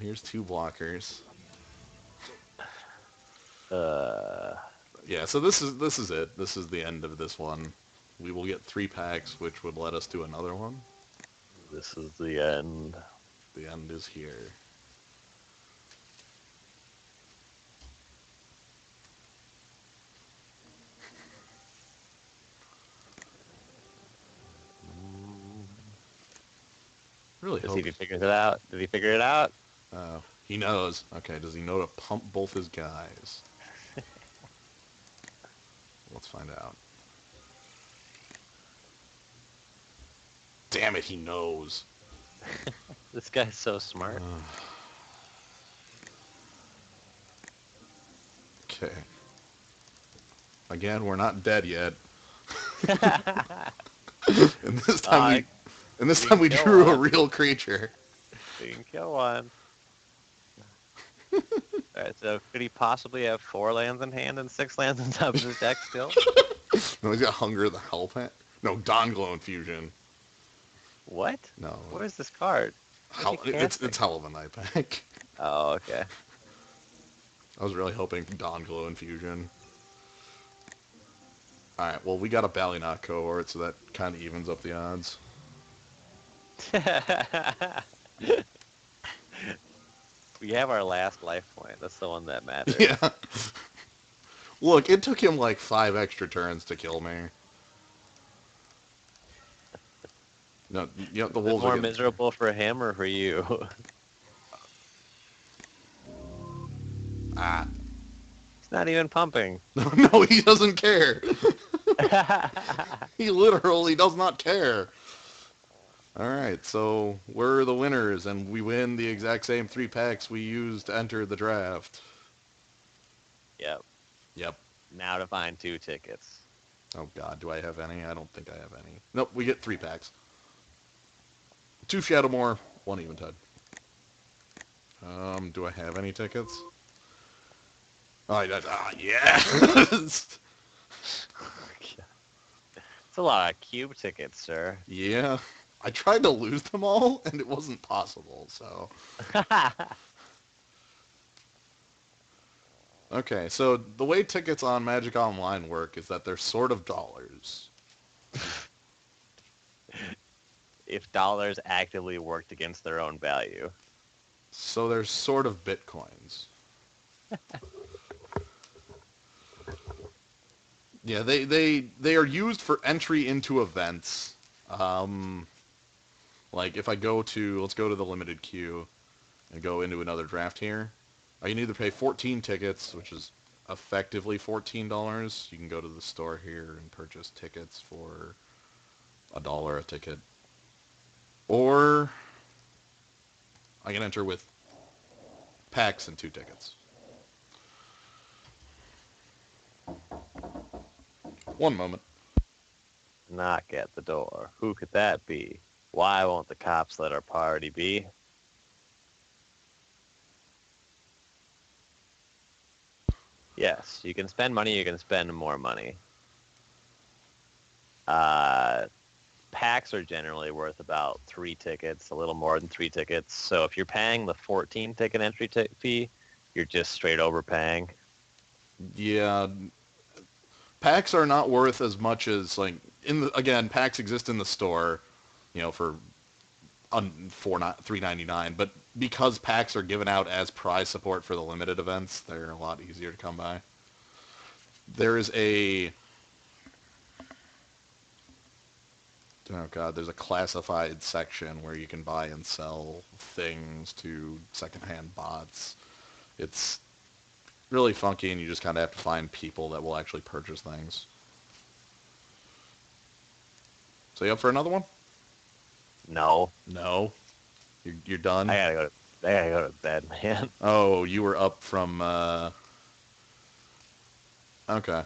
here's 2 blockers. Uh, Yeah, so this is it. This is the end of this one. We will get 3 packs, which would let us do another one. this is the end. The end is here. Really Let's see hope if he figures it out. Did he figure it out? he knows. Okay, does he know to pump both his guys? Let's find out. Damn it, he knows. This guy's so smart. Okay. Again, we're not dead yet. And this time uh, we and this we time can we kill drew a one. real creature. We can kill one. Alright, so could he possibly have 4 lands in hand and 6 lands on top of his deck still? No, he's got Hunger the Hellpant. No, Dawn Fusion. What? No, What is this card? What's he it's casting? Hell of a Night Pack. Oh, okay. I was really hoping Dawn Fusion. Alright, well, we got a Ballynock cohort, so that kind of evens up the odds. We have our last life point. That's the one that matters. Yeah. Look, it took him like 5 extra turns to kill me. No, you know, the Is it wolves are more getting... miserable for him or for you? Ah. He's not even pumping. No, he doesn't care. He literally does not care. Alright, so we're the winners, and we win the exact same 3 packs we used to enter the draft. Yep. Yep. Now to find 2 tickets. Oh god, do I have any? I don't think I have any. Nope, we get 3 packs. 2 Shadowmoor, 1 Eventide. Do I have any tickets? Oh, yes! It's a lot of cube tickets, sir. Yeah. I tried to lose them all, and it wasn't possible, so... Okay, so the way tickets on Magic Online work is that they're sort of dollars. If dollars actively worked against their own value. So they're sort of Bitcoins. Yeah, they are used for entry into events. Like if I let's go to the limited queue and go into another draft here. I can either pay 14 tickets, which is effectively $14. You can go to the store here and purchase tickets for $1 a ticket. Or I can enter with packs and 2 tickets. One moment. Knock at the door. Who could that be? Why won't the cops let our party be? Yes, you can spend money, you can spend more money. Uh, Packs are generally worth about 3 tickets, a little more than 3 tickets. So if you're paying the 14 ticket entry fee, you're just straight overpaying. Yeah, packs are not worth as much as like again, packs exist in the store, for $3.99, but because packs are given out as prize support for the limited events, they're a lot easier to come by. There is there's a classified section where you can buy and sell things to secondhand bots. It's really funky, and you just kind of have to find people that will actually purchase things. So you up for another one? No, No. You're done? I gotta go to bed, man. Oh, you were up from, okay.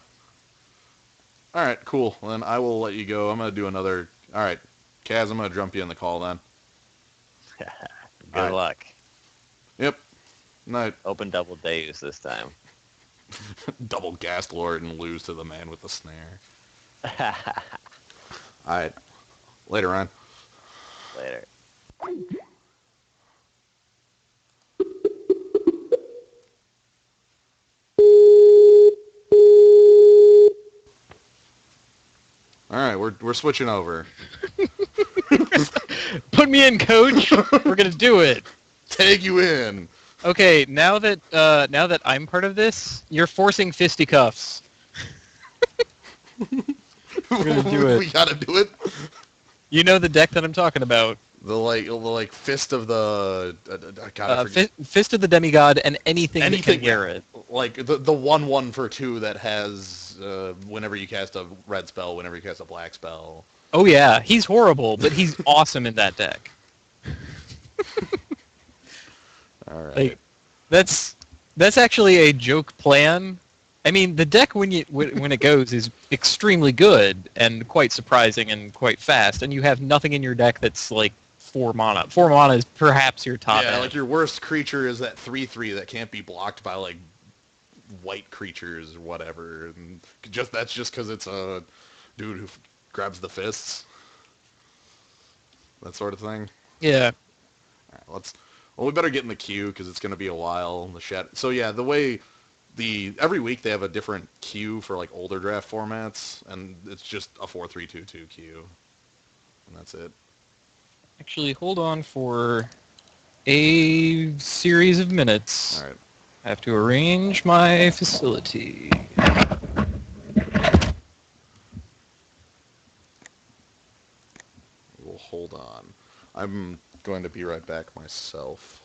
Alright, cool. Well, then I will let you go. I'm going to do another... Alright, Kaz, I'm going to jump you in the call then. Good Alright. luck. Yep. Night. Open double days this time. Double Gas Lord and lose to the man with the snare. Alright. Later on. Later. we're switching over. Put me in, coach. We're gonna do it. Tag you in. Okay, now that I'm part of this, you're forcing fisticuffs. We're gonna do it. We gotta do it. You know the deck that I'm talking about. The fist of the God, I forget. Fist of the Demigod and anything that can wear it. Like the 1/1 for 2 that has whenever you cast a red spell, whenever you cast a black spell. Oh yeah, he's horrible, but he's awesome in that deck. All right. Like, that's actually a joke plan. I mean, the deck when it goes is extremely good and quite surprising and quite fast, and you have nothing in your deck that's like 4 mana. 4 mana is perhaps your top end. Like your worst creature is that 3/3 that can't be blocked by like white creatures or whatever, and that's just because it's a dude who grabs the fists, that sort of thing. Yeah. All right, we better get in the queue because it's going to be a while. So yeah, the way every week they have a different queue for like older draft formats, and it's just a 4-3-2-2 queue, and that's it. Actually, hold on for a series of minutes. All right. I have to arrange my facility. We'll hold on. I'm going to be right back myself.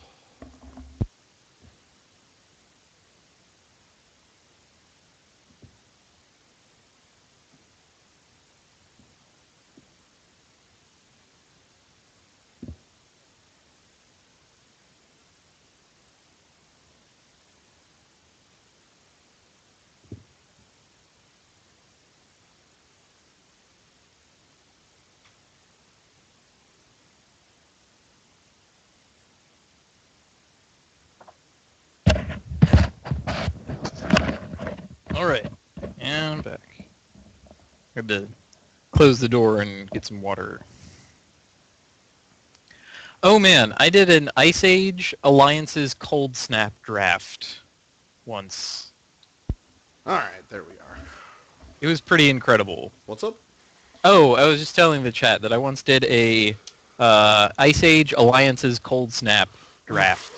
All right, and I'm back. Had to close the door and get some water. Oh man, I did an Ice Age Alliance's Cold Snap draft once. All right, there we are. It was pretty incredible. What's up? Oh, I was just telling the chat that I once did a Ice Age Alliance's Cold Snap draft.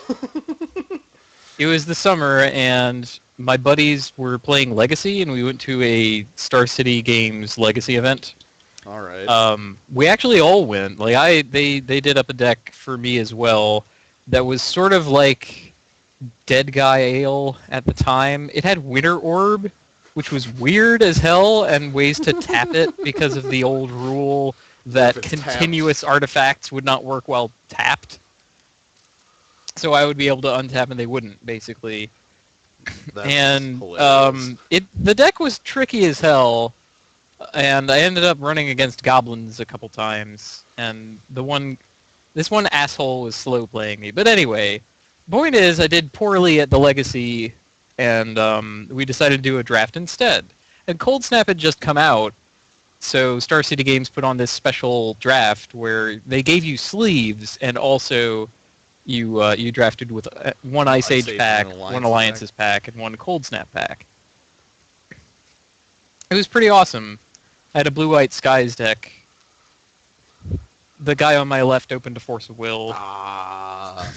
It was the summer, and my buddies were playing Legacy, and we went to a Star City Games Legacy event. All right. We actually all went. Like they did up a deck for me as well that was sort of like Dead Guy Ale at the time. It had Winter Orb, which was weird as hell, and ways to tap it because of the old rule that continuous artifacts would not work while tapped. So I would be able to untap and they wouldn't, basically. That's and hilarious. the deck was tricky as hell, and I ended up running against goblins a couple times, and this one asshole was slow playing me. But anyway, point is, I did poorly at the Legacy, and we decided to do a draft instead. And Cold Snap had just come out, so Star City Games put on this special draft where they gave you sleeves, and also you drafted with one Ice Age pack, one Alliances pack, and one Cold Snap pack. It was pretty awesome. I had a Blue-White Skies deck. The guy on my left opened a Force of Will. Ah.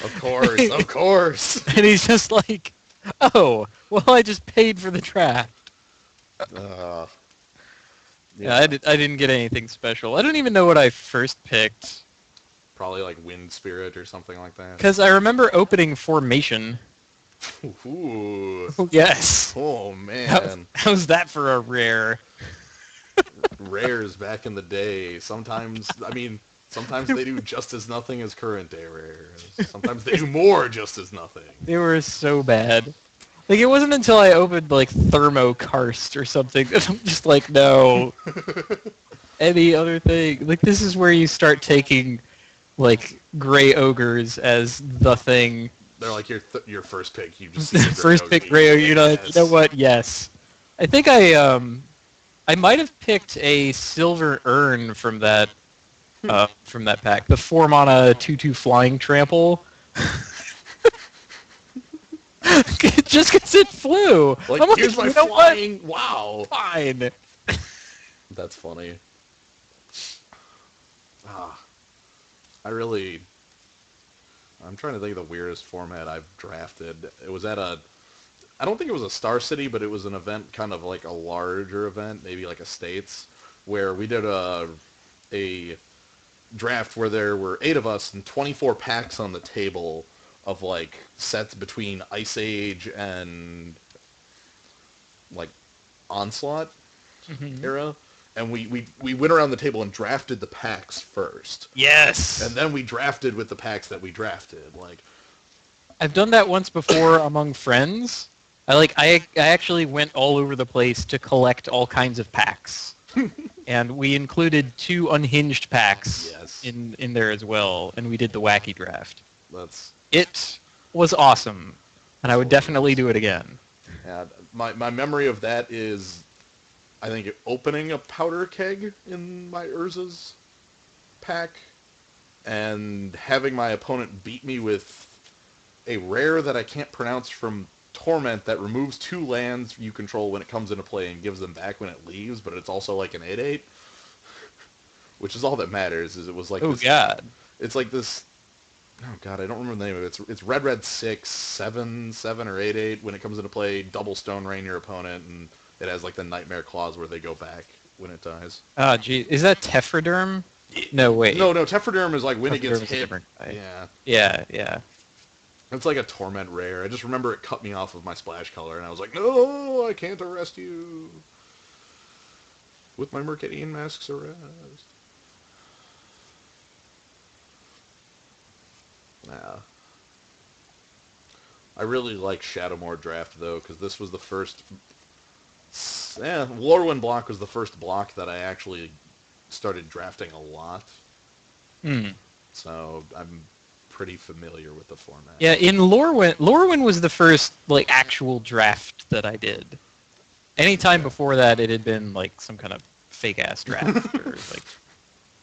Of course. And he's just like, oh, well, I just paid for the draft. Yeah, I didn't get anything special. I don't even know what I first picked. Probably like Wind Spirit or something like that. Because I remember opening Formation. Ooh. Yes. Oh, man. How's that for a rare? Rares back in the day. Sometimes they do just as nothing as current day rares. Sometimes they do more just as nothing. They were so bad. Like, it wasn't until I opened, like, Thermokarst or something that I'm just like, no. Any other thing. Like, this is where you start taking, like, Gray Ogres as the thing. They're like your first pick. You just see the First pick Gray Ogre. You know, like, you know what? Yes. I think I might have picked a Silver Urn from that pack. The 4-mana 2/2 Flying Trample. Just because it flew. Like, I'm here's my you know flying. What? Wow. Fine. That's funny. Ah, I really... I'm trying to think of the weirdest format I've drafted. It was at a... I don't think it was a Star City, but it was an event, kind of like a larger event, maybe like a States, where we did a draft where there were 8 of us and 24 packs on the table of like sets between Ice Age and like Onslaught Hmm. era, and we went around the table and drafted the packs first, Yes. and then we drafted with the packs that we drafted. Like, I've done that once before among friends. I actually went all over the place to collect all kinds of packs. And we included 2 unhinged packs yes, in there as well, and we did the wacky draft. that's It was awesome, and I would definitely hilarious. do it again. And my memory of that is, I think, opening a powder keg in my Urza's pack and having my opponent beat me with a rare that I can't pronounce from Torment that removes 2 lands you control when it comes into play and gives them back when it leaves, but it's also like an 8/8, which is all that matters. Is it was like Oh this. God. It's like this. Oh God, I don't remember the name of it. It's red 6 7 or 8/8 when it comes into play. Double Stone Rain your opponent, and it has like the Nightmare Claws where they go back when it dies. Ah, gee, is that Tephroderm? No, wait. No, Tephroderm is like when it gets Tephroderm is a hit. different guy. Yeah, Yeah, yeah. it's like a Torment rare. I just remember it cut me off of my splash color, and I was like, no, I can't arrest you with my Mercadian Mask's arrest. Yeah. I really like Shadowmoor draft though, because this was the first. Yeah, Lorwyn block was the first block that I actually started drafting a lot, Hmm. so I'm pretty familiar with the format. Yeah, in Lorwyn was the first like actual draft that I did. Anytime Yeah. before that, it had been like some kind of fake ass draft or like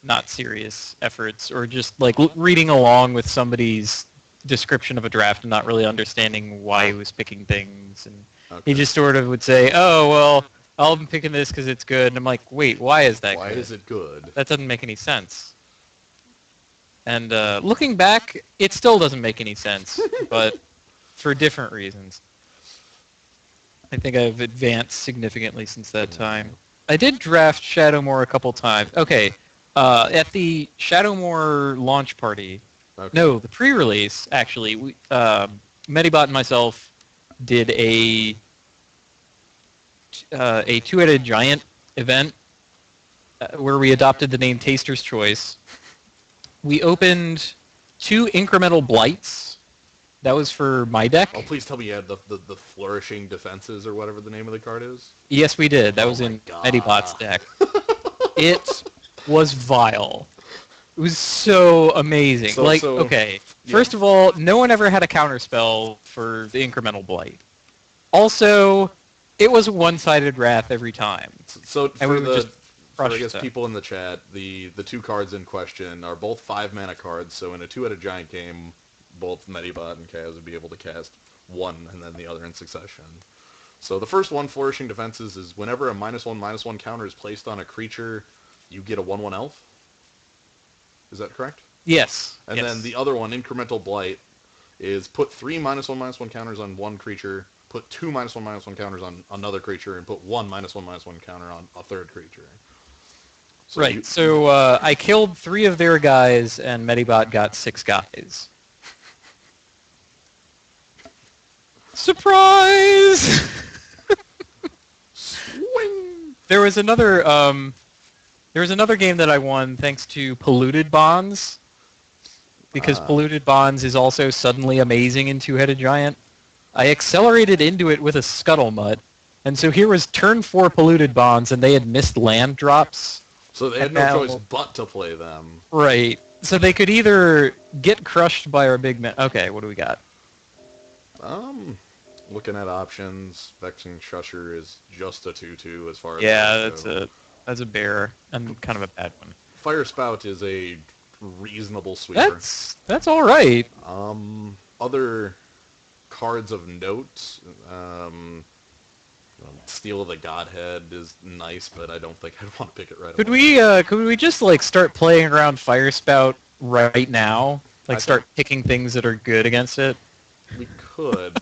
not serious efforts, or just like reading along with somebody's description of a draft and not really understanding why he was picking things, and he Okay. just sort of would say, "Oh well, I'll be picking this because it's good," and I'm like, "Wait, why is that Why good? is it good? That doesn't make any sense." And looking back, it still doesn't make any sense, but for different reasons. I think I've advanced significantly since that time. I did draft Shadowmoor a couple times. Okay, at the Shadowmoor launch party, Okay. no, the pre-release actually, Medibot and myself did a two-headed giant event where we adopted the name Taster's Choice. We opened 2 incremental blights. That was for my deck. Oh, please tell me you had the flourishing defenses or whatever the name of the card is. Yes, we did. That Oh was my in God. Medibot's deck. It was vile. It was so amazing. Okay, Yeah. first of all, no one ever had a counterspell for the incremental blight. Also, it was a one-sided wrath every time, So and we for would just for I crush guess them. people in the chat, the 2 cards in question are both 5 mana cards. So in a 2-headed giant game, both Medibot and Kaz would be able to cast one and then the other in succession. So the first one, Flourishing Defenses, is whenever a -1/-1 counter is placed on a creature, you get a 1/1 elf. Is that correct? Yes. And then Yes. the other one, Incremental Blight, is put 3 -1/-1 counters on one creature, put 2 -1/-1 counters on another creature, and put 1 -1/-1 counter on a third creature. So Right. So I killed 3 of their guys, and Medibot got 6 guys. Surprise! swing. There was another game that I won thanks to Polluted Bonds, because Ah. Polluted Bonds is also suddenly amazing in Two-Headed Giant. I accelerated into it with a Scuttlemutt, and so here was turn 4 Polluted Bonds, and they had missed land drops. So they had And no now- choice but to play them. Right. So they could either get crushed by our big man. Okay, what do we got? Looking at options, Vexing Shusher is just a 2/2 as far as Yeah, those go. that's a bear, and kind of a bad one. Fire Spout is a reasonable sweeper. That's all right. Other cards of note, Steel of the Godhead is nice, but I don't think I'd want to pick it right Could away. we just like start playing around Fire Spout right now? I Like think start picking things that are good against it? we could.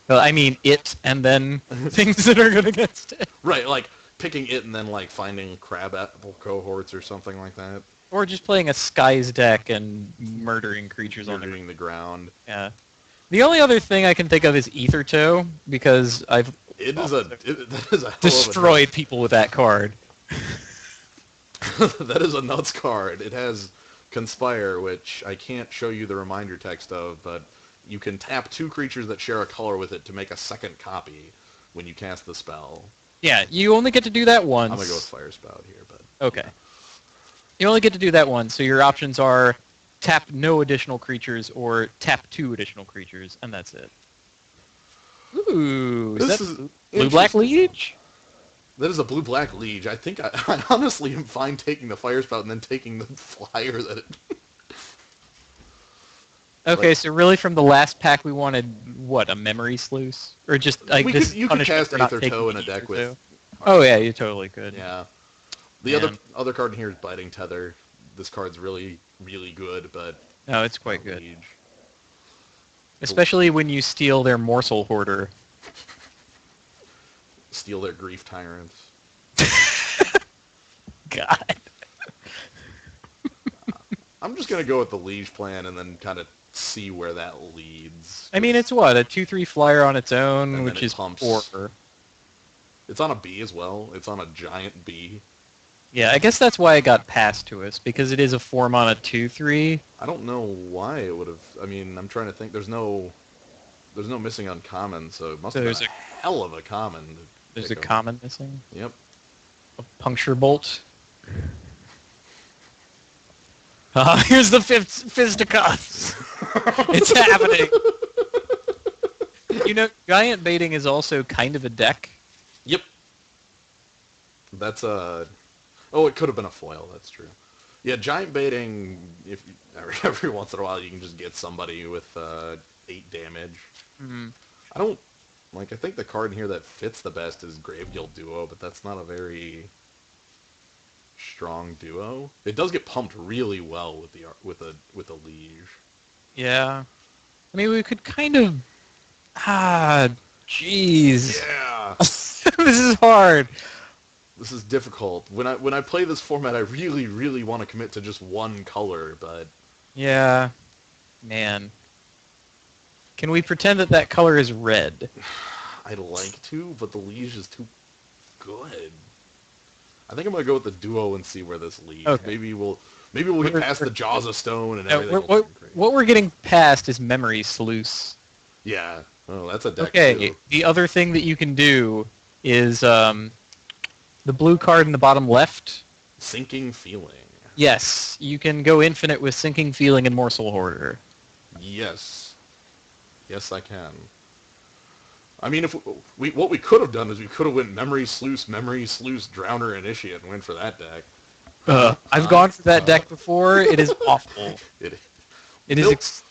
Well, I mean it, and then things that are good against it. Right, like picking it and then like finding crab apple cohorts or something like that. Or just playing a Skies deck and murdering creatures on the ground. Murdering the ground. Yeah. The only other thing I can think of is Ether Toe, because I've That is a hell destroyed people with that card. That is a nuts card. It has Conspire, which I can't show you the reminder text of, but you can tap 2 creatures that share a color with it to make a second copy when you cast the spell. Yeah, you only get to do that once. I'm gonna go with Fire Spout here, but Okay. You only get to do that once, so your options are tap no additional creatures or tap 2 additional creatures, and that's it. Ooh, is This that is Blue-Black interesting. Liege? That is a blue-black liege. I think I honestly am fine taking the Fire Spout and then taking the flyer that it... Okay, Like- so really from the last pack we wanted, what, a Memory Sluice? Or just, like, We this could- you could punishment cast for not Aether taking Toe in the a deck Aether with- Toe? Oh yeah, you totally could. Yeah. The Man. other card in here is Biting Tether. This card's really, really good, but... No, it's quite good. Liege. Especially when you steal their Morsel Hoarder. Steal their Grief Tyrants. God. I'm just gonna go with the Liege plan and then kind of see where that leads. I mean, it's what, a 2/3 flyer on its own, And which then it is pumps. 4. It's on a B as well. It's on a giant B. Yeah, I guess that's why it got passed to us, because it is a 4-mana 2/3. I don't know why it would have. I mean, I'm trying to think. There's no missing uncommon, so it must So have there's been a hell of a common. to There's a pick up. common missing. Yep. A Puncture Bolt. Here's the fisticuffs. It's happening. You know, Giant Baiting is also kind of a deck. Yep. That's a... Oh, it could have been a foil. That's true. Yeah, giant baiting, if every once in a while you can just get somebody with 8 damage. Mm-hmm. I don't... Like, I think the card in here that fits the best is Graveguild Duo, but that's not a very strong duo. It does get pumped really well with the Liege. Yeah. I mean, we could kind of... Jeez. Yeah! This is hard. This is difficult. When I play this format, I really, really want to commit to just one color, but... Yeah. Man. Can we pretend that that color is red? I'd like to, but the Liege is too good. I think I'm gonna go with the duo and see where this leads. Okay. Maybe we'll get past the Jaws of Stone and everything. will What, turn great. what we're getting past is Memory Sluice. Yeah. Oh, that's a deck Okay, too. the other thing that you can do is the blue card in the bottom left. Sinking Feeling. Yes, you can go infinite with Sinking Feeling and Morsel Hoarder. Yes. Yes, I can. I mean, if what we could have done is we could have went Memory Sluice, Drowner, Initiate, and went for that deck. I've gone for that deck before. It is awful. It It Mill- is.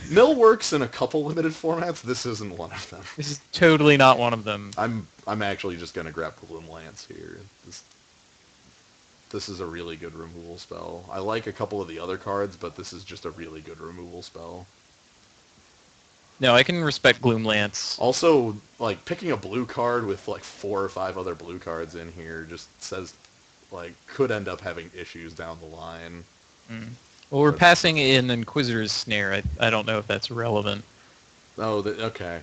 Mill works in a couple limited formats. This isn't one of them. This is totally not one of them. I'm actually just gonna grab Gloom Lance here. This is a really good removal spell. I like a couple of the other cards, but this is just a really good removal spell. No, I can respect Gloomlance. Also, like, picking a blue card with, like, 4 or 5 other blue cards in here just says, like, could end up having issues down the line. Mm. Well, we're passing in Inquisitor's Snare. I don't know if that's relevant. Oh, okay.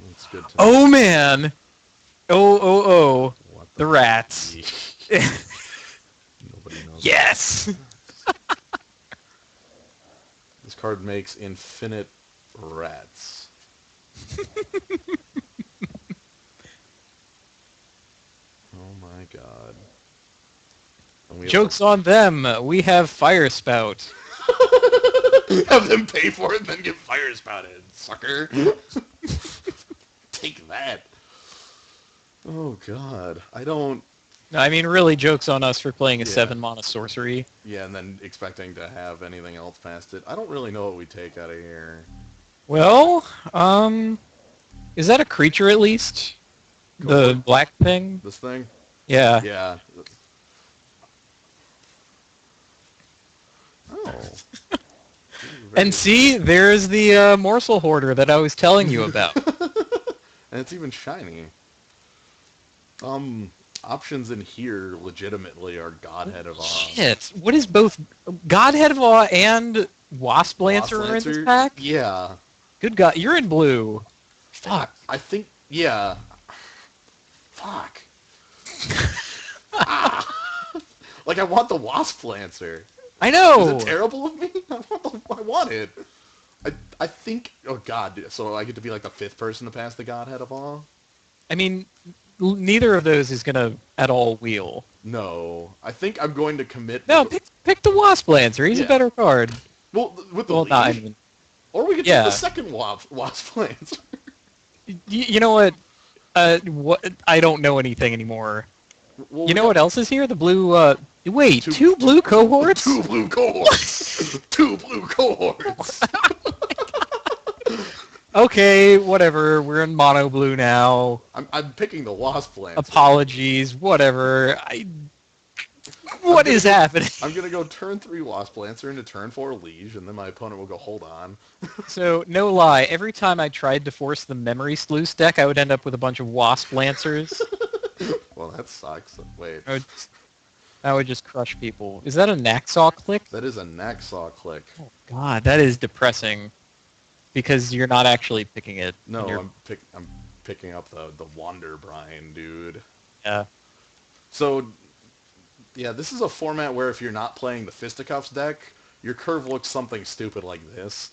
That's good to know. Oh, man! Oh. What The rats. Nobody knows. Yes! This card makes infinite rats. Oh my god. And we have Joke's on them. We have Fire Spout. have them pay for it and then get fire spouted, sucker. Take that. Oh god. I don't... No, I mean, really, joke's on us for playing a Yeah. 7-mana sorcery. Yeah, and then expecting to have anything else past it. I don't really know what we take out of here. Well, is that a creature at least? The Cohort? black thing? This thing? Yeah. Yeah. Oh. And see, there's the morsel hoarder that I was telling you about. And it's even shiny. Options in here legitimately are Godhead of Awe. Shit, what is both Godhead of Awe and Wasp Lancer are in this pack? Yeah. Good God, you're in blue. Fuck. I think, yeah. Fuck. Ah. Like, I want the Wasp Lancer. I know. Is it terrible of me? I want it. I think, oh god, so I get to be like the 5th person to pass the Godhead of Awe? I mean, neither of those is gonna at all wheel. No. I think I'm going to commit... No, pick the Wasp Lancer. He's a Yeah. better card. Well, with the Well, Liege. not, I mean, Or we could yeah. take the second Wasp Lancer. you know what? What? I don't know anything anymore. Well, You know what else is here? The blue, wait, two blue cohorts? 2 blue cohorts! 2 blue cohorts! Okay, whatever. We're in mono blue now. I'm picking the Wasp Lancer. Apologies, whatever. What is happening? I'm going to go turn 3 Wasp Lancer into turn 4 Liege, and then my opponent will go, hold on. So, no lie, every time I tried to force the Memory Sluice deck, I would end up with a bunch of Wasp Lancers. Well, that sucks. Wait. I would just crush people. Is that a Naxaw click? That is a Naxaw click. Oh, God, that is depressing. Because you're not actually picking it. No, I'm picking up the Wander Brian, dude. Yeah. So, yeah, this is a format where if you're not playing the Fisticuffs deck, your curve looks something stupid like this.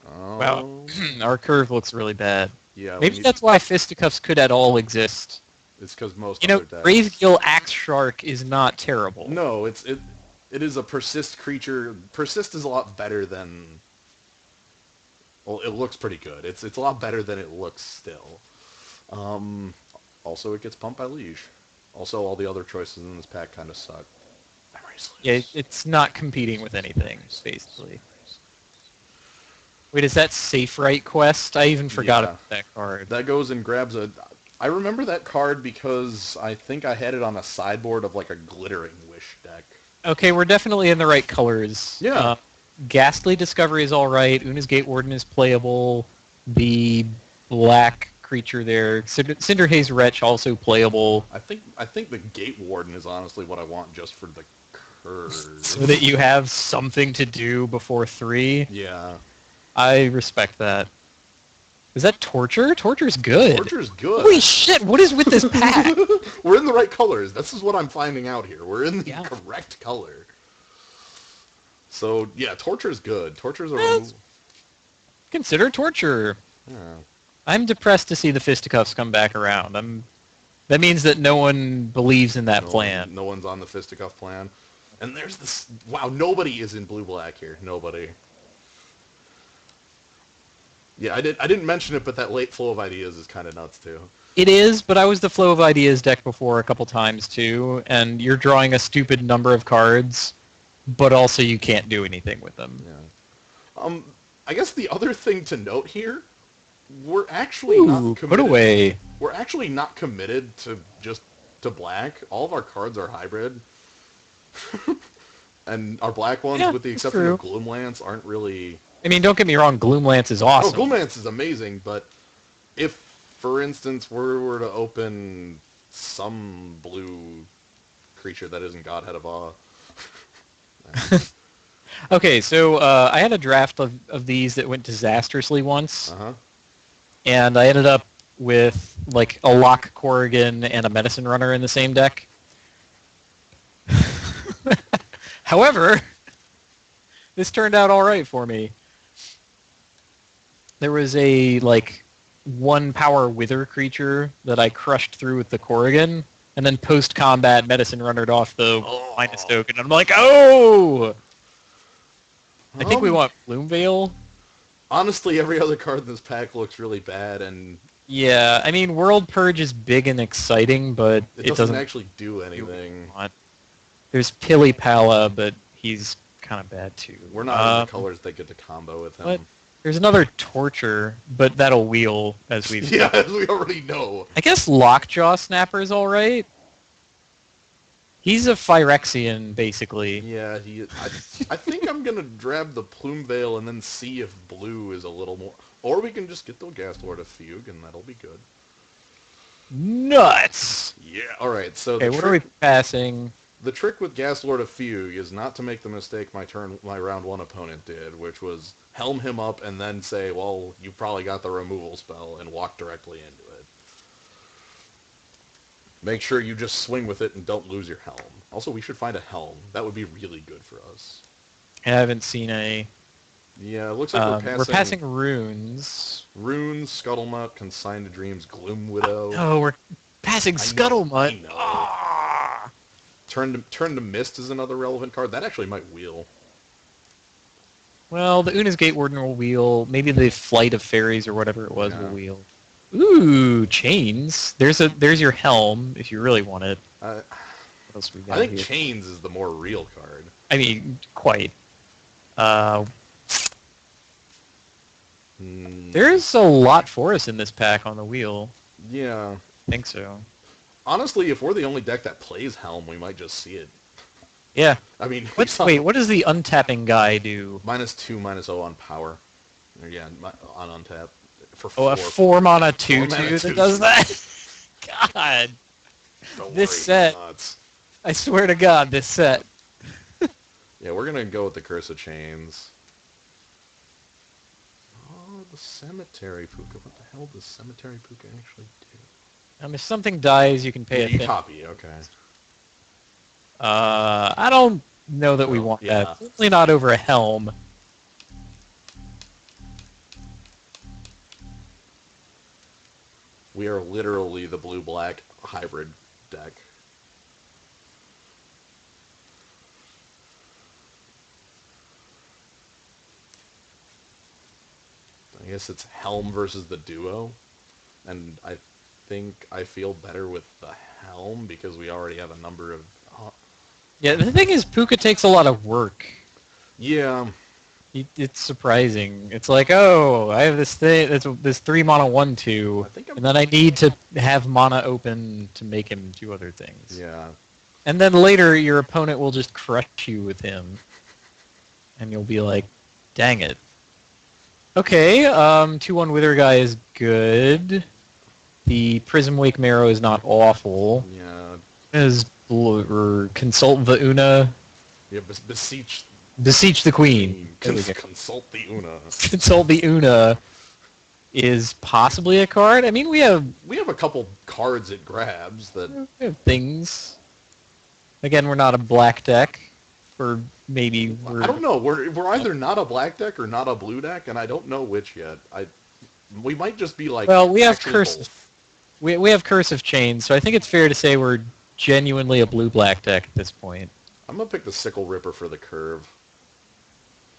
Wow, our curve looks really bad. Yeah, Maybe that's why Fisticuffs could at all exist. It's because most You know, other decks... Gravegill Axe Shark is not terrible. No, it is a persist creature. Persist is a lot better than... Well, it looks pretty good. It's a lot better than it looks still. Also, it gets pumped by Liege. Also, all the other choices in this pack kind of suck. Yeah, it's not competing with anything, basically. Wait, is that Safe Right Quest? I even forgot Yeah. about that card. That goes and grabs a... I remember that card because I think I had it on a sideboard of like a Glittering Wish deck. Okay, we're definitely in the right colors. Yeah. Ghastly Discovery is all right. Una's Gate Warden is playable. The black creature there, Cinderhaze Wretch, also playable. I think the Gate Warden is honestly what I want just for the curve. So that you have something to do before 3. Yeah. I respect that. Is that Torture? Torture's good. Torture's good. Holy shit, what is with this pack? We're in the right colors. This is what I'm finding out here. We're in the Yeah. correct color. So, yeah, Torture's good. Torture's a... Yes. Consider Torture. Yeah. I'm depressed to see the Fisticuffs come back around. That means that no one believes in that plan. No one's on the Fisticuff plan. And there's this... Wow, nobody is in blue-black here. Nobody. Yeah, I didn't mention it, but that late flow of ideas is kind of nuts, too. It is, but I was the Flow of Ideas deck before a couple times, too, and you're drawing a stupid number of cards, but also you can't do anything with them. Yeah. I guess the other thing to note here, we're actually Ooh, not committed. put away. We're actually not committed to just to black. All of our cards are hybrid. And our black ones, Yeah, with the that's exception true. of Gloomlance, aren't really... I mean, don't get me wrong, Gloomlance is awesome. Oh, Gloomlance is amazing, but if, for instance, we were to open some blue creature that isn't Godhead of Awe... Okay, so I had a draft of these that went disastrously once, Uh-huh. and I ended up with like a Lock Corrigan and a Medicine Runner in the same deck. However, this turned out all right for me. There was a like 1-power Wither creature that I crushed through with the Corrigan, and then post-combat Medicine Runnered off the Minus token. And I'm like, oh! I think we want Gloomveil. Honestly, every other card in this pack looks really bad, and Yeah, I mean, World Purge is big and exciting, but it doesn't actually do anything. There's Pilipala, but he's kind of bad too. We're not in the colors that get to combo with him. What? There's another torture, but that'll wheel as we've. Yeah, as we already know. I guess Lockjaw Snapper's all right. He's a Phyrexian, basically. Yeah, I think I'm gonna grab the Plume Veil and then see if blue is a little more. Or we can just get the Gas Lord of Fugue, and that'll be good. Nuts! Yeah. All right. So Okay, what are we passing? the trick with Gas Lord of Fugue is not to make the mistake my round one opponent did, which was helm him up and then say, well, you probably got the removal spell, and walk directly into it. Make sure you just swing with it and don't lose your helm. Also, we should find a helm. That would be really good for us. I haven't seen any. Yeah, it looks like We're passing runes. Runes, Scuttlemutt, Consigned to Dreams, Gloom Widow. Oh, we're passing I Scuttlemutt. know. Ah! Turn to Mist is another relevant card. That actually might wheel. Well, the Una's Gate Warden will wheel. Maybe the Flight of Fairies or whatever it was Yeah. will wheel. Ooh, chains. There's your helm if you really want it. What else we got I think here? Chains is the more real card. I mean, quite. There's a lot for us in this pack on the wheel. Yeah. I think so. Honestly, if we're the only deck that plays Helm, we might just see it. Yeah. I mean, Wait, what does the untapping guy do? -2, -0 on power. Or, yeah, on untap. For Oh, 4. a 4-mana 2/2 mana that 2/2. does that? God. Don't this worry, set- nuts. I swear to God, this set. Yeah, we're going to go with the Curse of Chains. Oh, the Cemetery Puka. What the hell does Cemetery Puka actually do? If something dies, you can pay Yeah, you it. copy, okay. I don't know that we Oh, want yeah. that. Certainly not over a helm. We are literally the blue-black hybrid deck. I guess it's Helm versus the Duo, and I think I feel better with the Helm because we already have a number of... Yeah, the thing is, Puka takes a lot of work. Yeah, It's surprising. It's like, oh, I have this thing, this 3-mana 1/2, I think I'm... and then I need to have mana open to make him do other things. Yeah. And then later, your opponent will just crush you with him, and you'll be like, dang it. Okay, 2/1 Wither guy is good. The Prism Wake Marrow is not awful. Yeah. Or Consult the Una. Yeah, beseech Beseech the Queen. There we go. consult the Una. Consult the Una is possibly a card. I mean, we have We have a couple cards it grabs that... things. Again, we're not a black deck. Or maybe we're... I don't know. We're either not a black deck or not a blue deck, and I don't know which yet. We might just be like... Well, we have actually Curse... both. We have Curse of Chains, so I think it's fair to say we're genuinely a blue-black deck at this point. I'm going to pick the Sickle Ripper for the curve.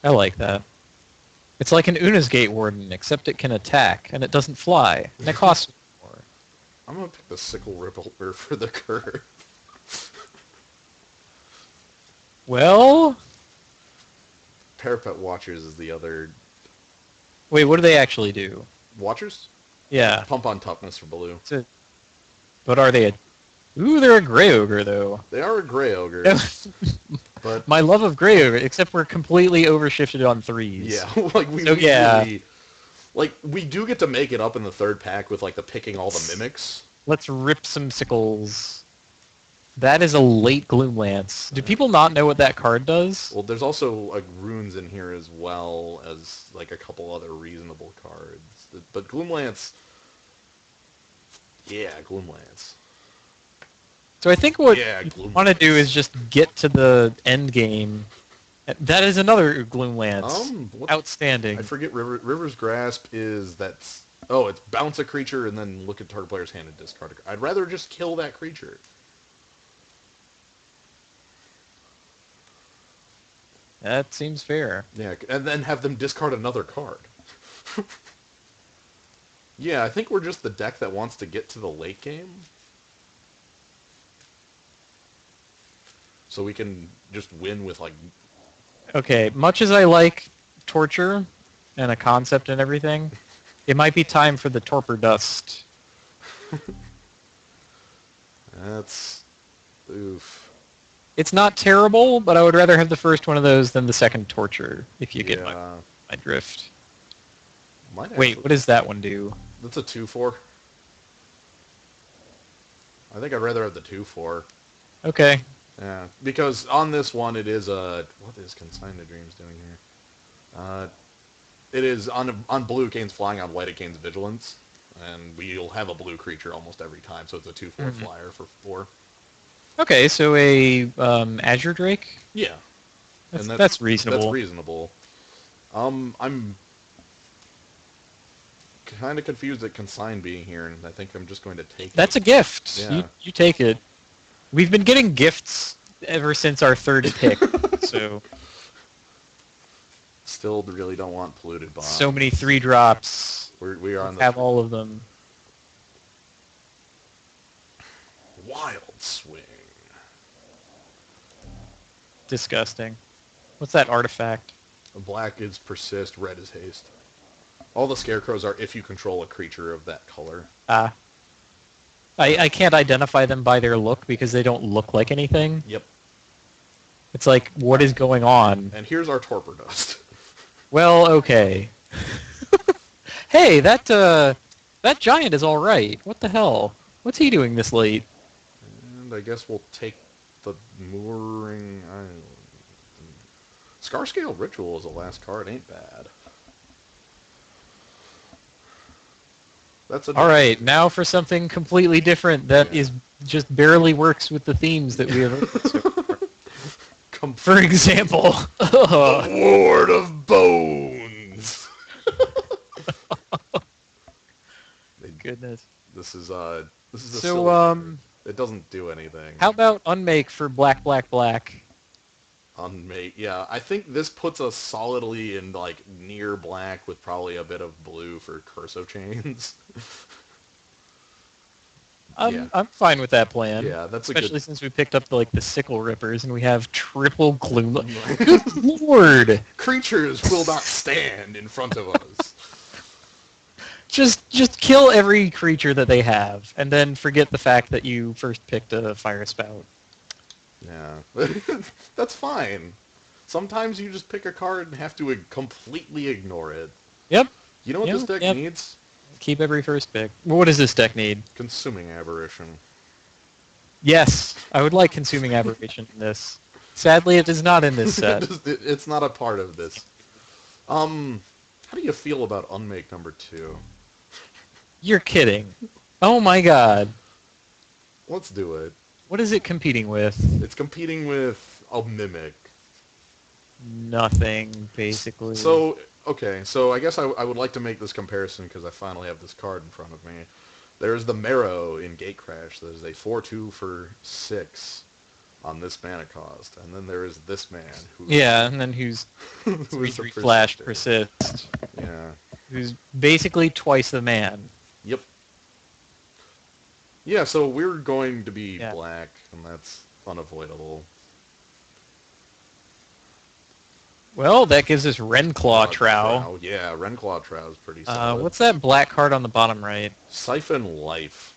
I like that. It's like an Una's Gate Warden, except it can attack, and it doesn't fly, and it costs more. I'm going to pick the Sickle Ripper for the curve. Well... Parapet Watchers is the other... Wait, what do they actually do? Watchers? Yeah. Pump on toughness for blue. But are they a... Ooh, they're a Grey Ogre, though. They are a Grey Ogre, but... My love of Grey Ogre, except we're completely overshifted on 3s. Yeah, like we So, yeah. really... Like, we do get to make it up in the third pack with, like, the picking all the mimics. Let's rip some sickles. That is a late Gloomlance. Do people not know what that card does? Well, there's also, like, runes in here as well as, like, a couple other reasonable cards. But Gloomlance... Yeah, Gloomlance. So I think what Yeah, you Gloomlance. want to do is just get to the end game. That is another Gloomlance. Outstanding. I forget River's Grasp is that's... Oh, it's bounce a creature and then look at target player's hand and discard a card. I'd rather just kill that creature. That seems fair. Yeah, and then have them discard another card. Yeah, I think we're just the deck that wants to get to the late game. So we can just win with, like... Okay, much as I like Torture, and a concept and everything, it might be time for the Torpor Dust. That's... Oof. It's not terrible, but I would rather have the first one of those than the second Torture, if you get my drift. Might Wait, actually... what does that one do? That's a 2/4. I think I'd rather have the 2/4. Okay. Yeah, because on this one it is a... What is Consign to Dreams doing here? It is on blue it gains flying, on white it gains vigilance, and we'll have a blue creature almost every time, so it's a 2/4 flyer for 4. Okay, so a Azure Drake? Yeah, That's reasonable. That's reasonable. I'm kind of confused at Consign being here, and I think I'm just going to take That's it. a gift. Yeah. You take it. We've been getting gifts ever since our third pick, so... Still really don't want Polluted Bomb. So many 3-drops. We are on the... Have all of them. Wild Swing. Disgusting. What's that artifact? Black is Persist, red is Haste. All the Scarecrows are if you control a creature of that color. Ah. I can't identify them by their look because they don't look like anything. Yep. It's like, what is going on? And here's our Torpor Dust. Well, okay. Hey, that giant is all right. What the hell? What's he doing this late? And I guess we'll take the Mooring... Scarscale Ritual is the last card. Ain't bad. That's All right, now for something completely different that is just barely works with the themes that we have looked at so far. For example, Lord of Bones. Goodness. This is a So it doesn't do anything. how about unmake for black, black, black? Unmake, yeah. I think this puts us solidly in like near black with probably a bit of blue for Curse of Chains. I'm fine with that plan. Yeah, that's especially since we picked up the Sickle Rippers and we have triple Gloom. Good lord! Creatures will not stand in front of us. Just kill every creature that they have, and then forget the fact that you first picked a Fire Spout. Yeah, that's fine. Sometimes you just pick a card and have to completely ignore it. Yep. You know what this deck needs? Keep every first pick. What does this deck need? Consuming Aberration. Yes, I would like Consuming Aberration in this. Sadly, it is not in this set. It's not a part of this. How do you feel about Unmake number 2? You're kidding. Oh my god. Let's do it. What is it competing with? It's competing with a Mimic. Nothing, basically. So, okay, so I guess I would like to make this comparison because I finally have this card in front of me. There's the Marrow in Gatecrash. There's a 4/2 for 6 on this mana cost. And then there is this man who... Yeah, and then who's 3/3 flash persist. Yeah. Who's basically twice the man. Yep. Yeah, so we're going to be black, and that's unavoidable. Well, that gives us Renclaw Trow. Yeah, Renclaw Trow is pretty solid. What's that black card on the bottom right? Siphon Life.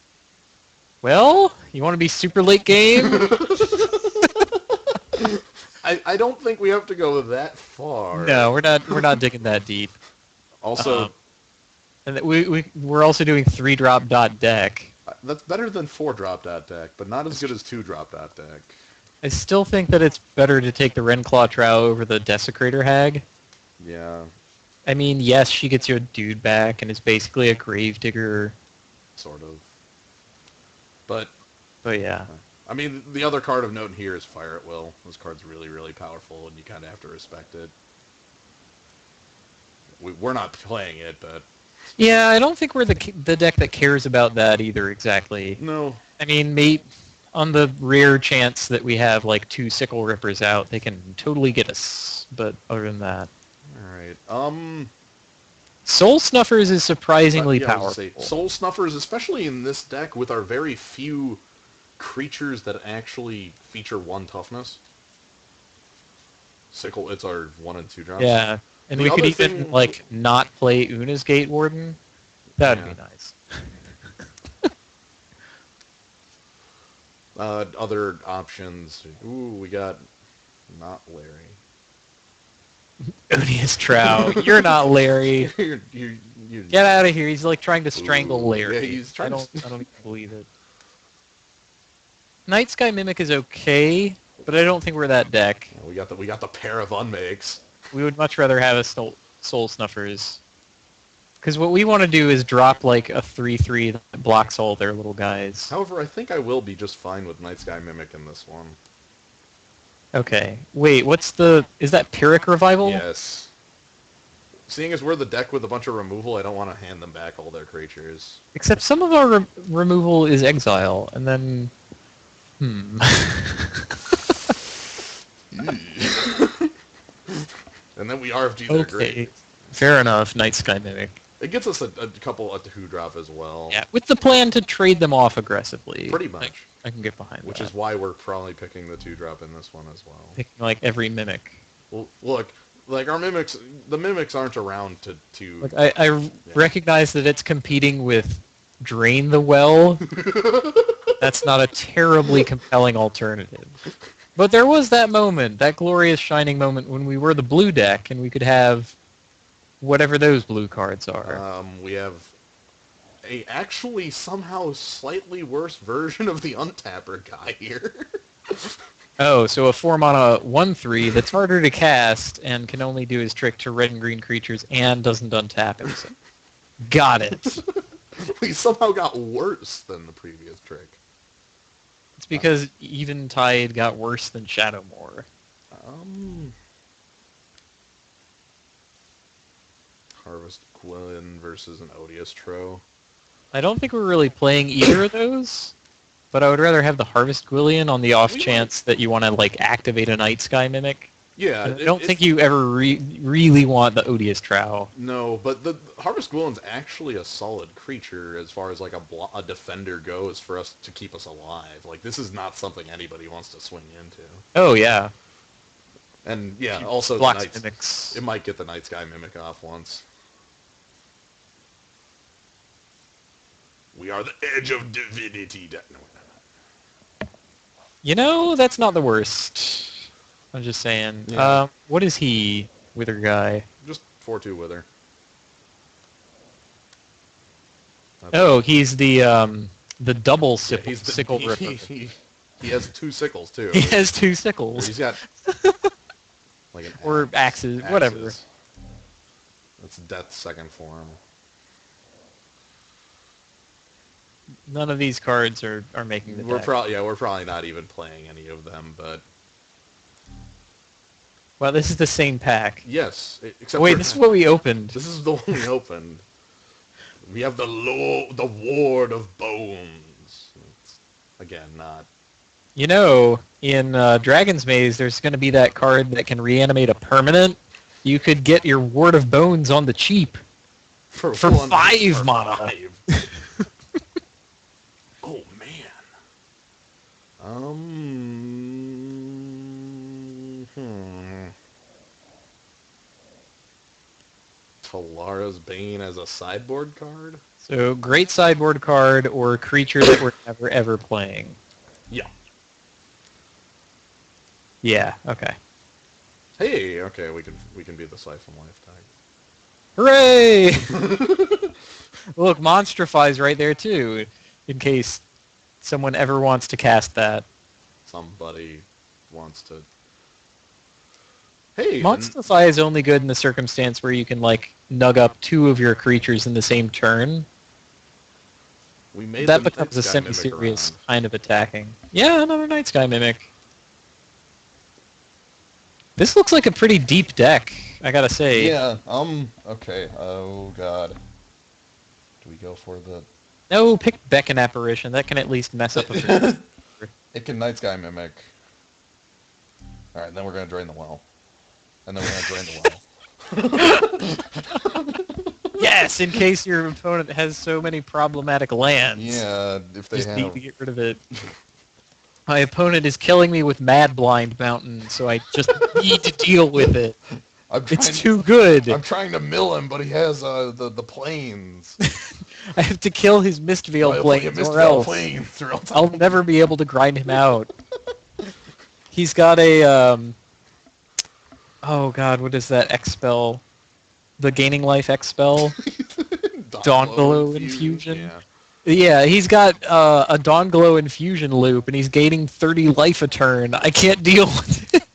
Well, you want to be super late game? I don't think we have to go that far. No, we're not digging that deep. Also, and we're also doing 3-drop dot deck. That's better than 4-drop dot deck, but not as good as 2-drop dot deck. I still think that it's better to take the Renclaw Trow over the Desecrator Hag. Yeah. I mean, yes, she gets you a dude back and is basically a Gravedigger. Sort of. But yeah. I mean, the other card of note here is Fire at Will. This card's really, really powerful, and you kind of have to respect it. We're not playing it, but... Yeah, I don't think we're the deck that cares about that either, exactly. No. I mean, on the rare chance that we have, 2 Sickle Rippers out, they can totally get us. But other than that... Alright, Soul Snuffers is surprisingly powerful. Soul Snuffers, especially in this deck, with our very few creatures that actually feature 1 toughness. Sickle, it's our 1 and 2 drops. Yeah, And The we could other even, thing- like, not play Una's Gate Warden. That'd Yeah. be nice. Other options. Ooh, we got not Larry. Odious Trow. You're not Larry. you're, Get out of here. He's, like, trying to strangle Ooh, Larry. yeah, he's trying to- I don't even believe it. Night Sky Mimic is okay, but I don't think we're that deck. Yeah, we got the pair of unmakes. We would much rather have a Soul Snuffers. Because what we want to do is drop like a 3/3 that blocks all their little guys. However, I think I will be just fine with Night Sky Mimic in this one. Okay. Wait, is that Pyrrhic Revival? Yes. Seeing as we're the deck with a bunch of removal, I don't want to hand them back all their creatures. Except some of our removal is Exile, and then... And then we RFG their Okay. great. Fair enough, Night Sky Mimic. It gets us a couple at the Who drop as well. Yeah, with the plan to trade them off aggressively. Pretty much. I can get behind Which that. is why we're probably picking the 2-drop in this one as well. Picking like every Mimic. Well, look, like our mimics, the mimics aren't around to Like I recognize that it's competing with Drain the Well. That's not a terribly compelling alternative. But there was that moment, that glorious shining moment when we were the blue deck and we could have whatever those blue cards are. We have a actually somehow slightly worse version of the Untapper guy here. Oh, so a 4-mana 1/3 that's harder to cast and can only do his trick to red and green creatures and doesn't untap himself. Got it. We somehow got worse than the previous trick. It's because Eventide got worse than Shadowmoor. Harvest Gwyn versus an Odious Tro. I don't think we're really playing either of those, but I would rather have the Harvest Gwillion on the off chance that you want to like activate a Night Sky Mimic. Yeah, I don't think you ever really want the Odious Trow. No, but the Harvest Gwillin's actually a solid creature as far as like a defender goes for us to keep us alive. Like this is not something anybody wants to swing into. Oh yeah. And yeah, also the Blocks Night, Mimics. it might get the Night Sky Mimic off once. We are the edge of divinity. No, we're not. You know, that's not the worst. I'm just saying. Yeah. What is he, Wither guy? Just 4/2 Wither. Oh, he's the double Yeah, he's the, sickle ripper. he has 2 sickles too. He has 2 sickles. He's got like an Or axes, whatever. axes. That's Death's second form. None of these cards are making the We're deck. probably not even playing any of them, but Well, this is the same pack. yes. Except Wait, this is what we opened. This is the one we opened. We have the Ward of Bones. It's, again, not. You know, in Dragon's Maze, there's going to be that card that can reanimate a permanent. You could get your Ward of Bones on the cheap. For 5 mana. 5. Oh man. Talara's Bane as a sideboard card? So, great sideboard card or creature that we're never ever playing. Yeah. Yeah, okay. Hey, okay, we can be the Siphon Life tag. Hooray! Look, Monstrify's right there too, in case someone ever wants to cast that. Somebody wants to. Hey, Monstrify is only good in the circumstance where you can like nug up 2 of your creatures in the same turn. we made That the becomes Night a Sky Mimic semi-serious around. kind of attacking. Yeah, another Night Sky Mimic. This looks like a pretty deep deck, I gotta say. Yeah, okay, oh god. Do we go for the... No, pick Beckon Apparition. That can at least mess up a bit. It can Night Sky Mimic. Alright, then we're gonna drain the well. And then we're gonna drain the well. Yes, in case your opponent has so many problematic lands. Yeah, if they Just have... need to get rid of it. My opponent is killing me with Mad Blind Mountain, so I just need to deal with it. It's too good. I'm trying to mill him, but he has the planes. I have to kill his Mistveil planes, or else Planes, or else I'll never be able to grind him out. He's got a oh god, what is that X spell? The gaining life X spell, Dawn Infusion. Yeah. Yeah, he's got a Dawn Glow Infusion loop, and he's gaining 30 life a turn. I can't deal with it.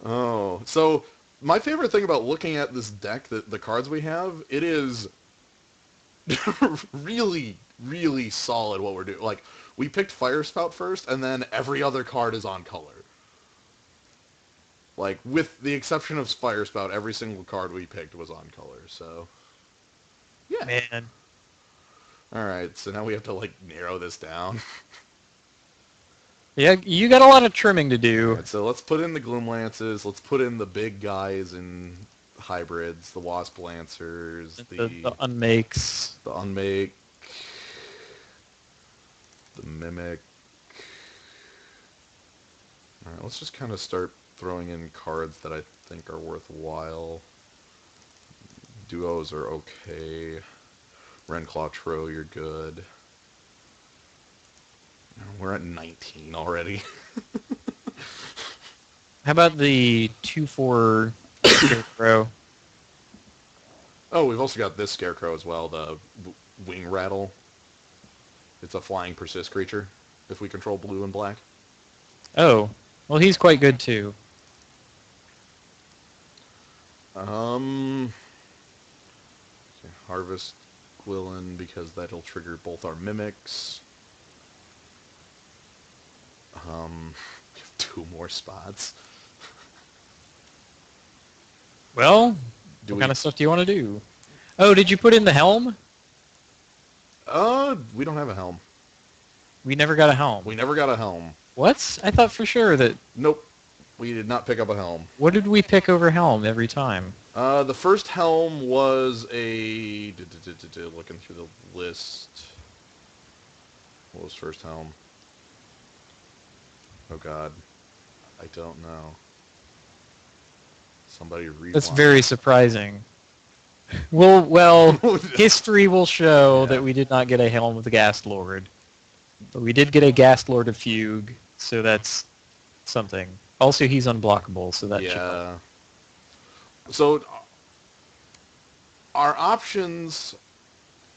Oh, so my favorite thing about looking at this deck, the cards we have, it is really, really solid what we're doing. Like, we picked Fire Spout first, and then every other card is on color. Like, with the exception of Fire Spout, every single card we picked was on color, so... Yeah. Man. Alright, so now we have to, like, narrow this down. Yeah, you got a lot of trimming to do. Alright, so let's put in the Gloom Lances, let's put in the big guys in hybrids, the Wasp Lancers, The unmakes. the Unmake, the Mimic. Alright, let's just kind of start throwing in cards that I think are worthwhile. Duos are okay. Renclaw Tro, you're good. We're at 19 already. How about the 2/4 Scarecrow? Oh, we've also got this Scarecrow as well, the Wing Rattle. It's a flying persist creature, if we control blue and black. Oh, well, he's quite good too. Okay, Harvest Gwillin, because that'll trigger both our Mimics. Two more spots. Well, what kind of stuff do you want to do? Oh, did you put in the helm? We don't have a helm. We never got a helm. We never got a helm. What? I thought for sure that... Nope. We did not pick up a helm. What did we pick over helm every time? The first helm was a... Looking through the list. What was first helm? Oh god. I don't know. Somebody read. That's very surprising. Well, history will show that we did not get a helm of the Ghast Lord. But we did get a Ghast Lord of Fugue, so that's something. Also, he's unblockable, so that should help. So, our options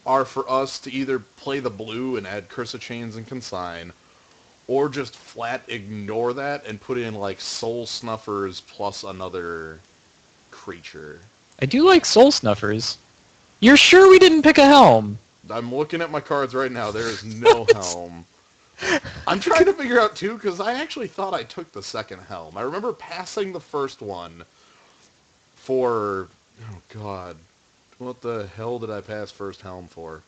are for us to either play the blue and add Curse of Chains and Consign, or just flat ignore that and put in, like, Soul Snuffers plus another creature. I do like Soul Snuffers. You're sure we didn't pick a helm? I'm looking at my cards right now. There is no helm. I'm trying to figure out, too, because I actually thought I took the second helm. I remember passing the first one for... Oh, God. What the hell did I pass first helm for?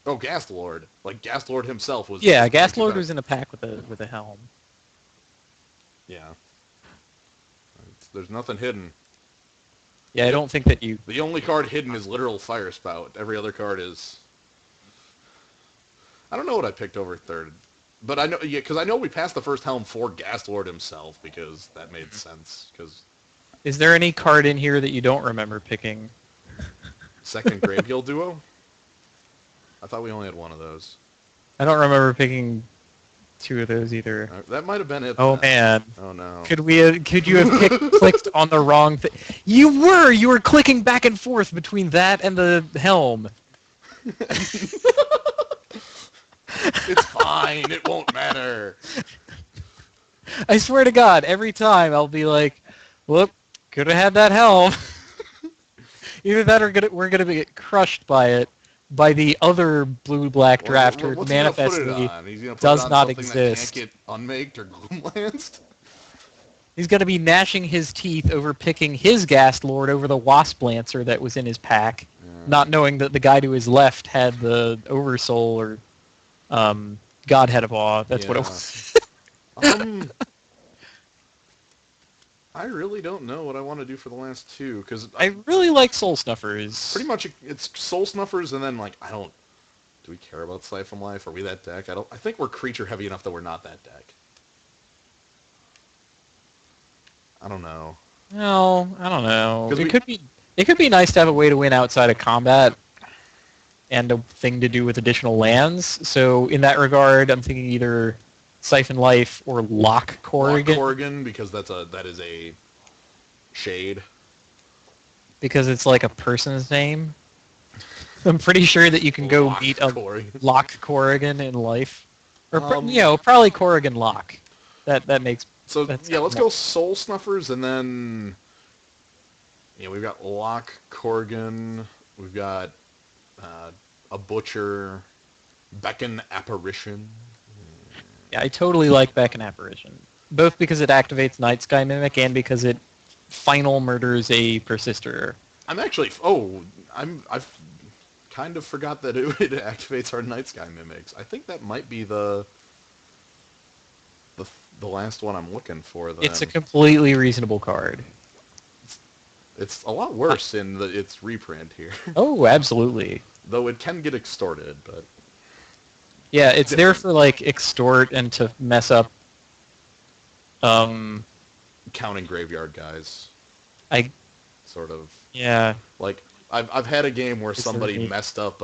Oh, Ghast Lord. Like, Ghast Lord himself was... Yeah, Ghast Lord was in a pack with a helm. Yeah. There's nothing hidden. Yeah, I don't think that you... The only card hidden is literal Fire Spout. Every other card is... I don't know what I picked over third. But I know, yeah, because I know we passed the first helm for Ghast Lord himself, because that made sense. Because Is there any card in here that you don't remember picking? second Gravehill Duo? I thought we only had one of those. I don't remember picking two of those either. That might have been it. Oh then. man. Oh no. Could you have clicked on the wrong thing? You were clicking back and forth between that and the helm. It's fine. It won't matter. I swear to God, every time I'll be like, "Whoop, could have had that helm." Either that, or we're gonna get crushed by it, by the other blue-black drafter. What's Manifestly he gonna put it on? He's gonna put does it on not something exist. That can't get unmaked or gloomlanced? He's gonna be gnashing his teeth over picking his Ghast Lord over the Wasp Lancer that was in his pack, not knowing that the guy to his left had the Oversoul or Godhead of Awe. That's what it was. I really don't know what I want to do for the last two, because I really like Soul Snuffers. pretty much it's Soul Snuffers, and then, like, I don't... Do we care about Siphon Life? Are we that deck? I think we're creature heavy enough that we're not that deck. I don't know. No, I don't know. 'Cause It could be nice to have a way to win outside of combat and a thing to do with additional lands. So in that regard, I'm thinking either Siphon Life or Lock Lock Corrigan Corrigan, because that is a shade. because it's like a person's name. I'm pretty sure that you can go Lock meet a Corrigan. Lock Corrigan in life, or Um, probably Corrigan Lock. That makes So that's yeah, let's go Soul Snuffers, and then we've got Lock Corrigan, we've got a Butcher, Beckon Apparition. Yeah, I totally like Beck and Apparition, both because it activates Night Sky Mimic and because it final murders a Persister. I've kind of forgot that it activates our Night Sky Mimics. I think that might be the last one I'm looking for. Then It's a completely reasonable card. it's a lot worse in its reprint here, Oh, absolutely. though it can get extorted. But Yeah, it's there for like extort and to mess up. Um, counting graveyard guys, I sort of. yeah. Like I've had a game where It's somebody really- messed up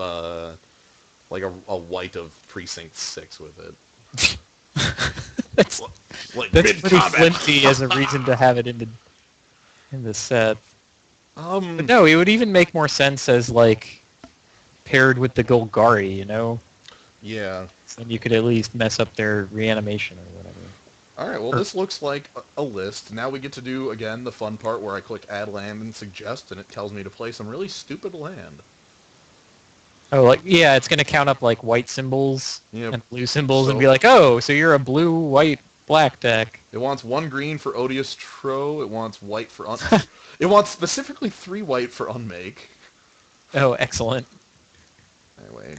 like a white of precinct 6 with it. that's Like that's mid pretty combat. flinty as a reason to have it in the set. Um, But no, it would even make more sense as like paired with the Golgari, you know? yeah. And you could at least mess up their reanimation or whatever. All right. Well, Or- this looks like a list. Now we get to do again the fun part where I click Add Land and Suggest, and it tells me to play some really stupid land. Oh, like yeah, it's gonna count up like white symbols Yep. and blue symbols and So- be like, oh, so you're a blue, white, black deck. It wants 1 green for Odious Tro. It wants white for It wants specifically 3 white for Unmake. Oh, excellent. Anyway,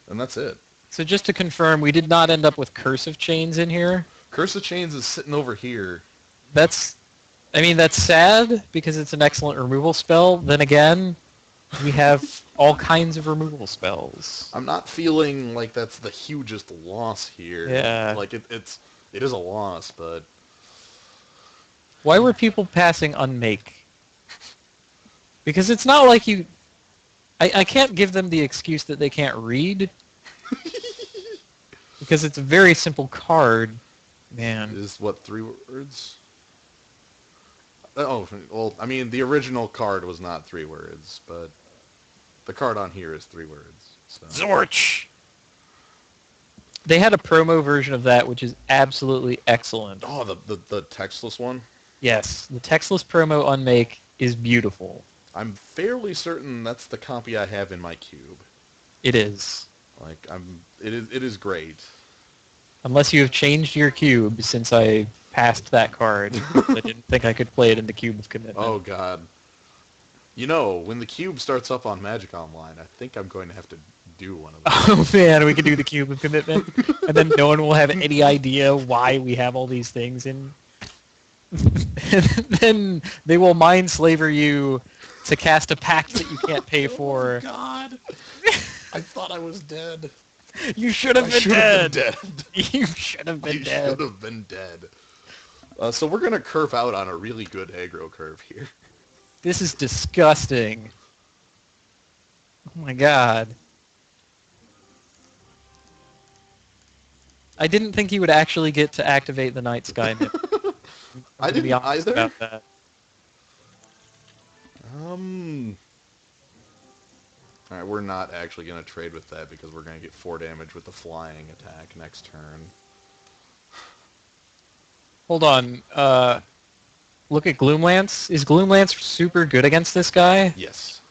and that's it. So just to confirm, we did not end up with Curse of Chains in here. Curse of Chains is sitting over here. That's sad because it's an excellent removal spell. Then again, we have all kinds of removal spells. I'm not feeling like that's the hugest loss here. Yeah. Like it is a loss, but Why were people passing Unmake? Because it's not like you... I can't give them the excuse that they can't read. Because it's a very simple card. Man. is what 3 words? Oh, well, I mean, the original card was not 3 words, but the card on here is 3 words. So. Zorch! They had a promo version of that, which is absolutely excellent. Oh, the textless one? Yes, the textless promo Unmake is beautiful. I'm fairly certain that's the copy I have in my cube. It is. Like, it is great. Unless you have changed your cube since I passed that card. I didn't think I could play it in the Cube of Commitment. Oh, God. You know, when the cube starts up on Magic Online, I think I'm going to have to do one of those. Oh man, we can do the Cube of Commitment, and then no one will have any idea why we have all these things in. And then they will mind slaver you to cast a pact that you can't pay for. Oh, God. I thought I was dead. You should have I been should dead. have been dead. You should have been I dead. should have been dead. So we're going to curve out on a really good aggro curve here. This is disgusting. Oh my god. I didn't think he would actually get to activate the Night Sky Mimic. I To be didn't honest either. about that. Alright, we're not actually going to trade with that because we're going to get 4 damage with the flying attack next turn. Hold on. Look at Gloomlance. Is Gloomlance super good against this guy? Yes.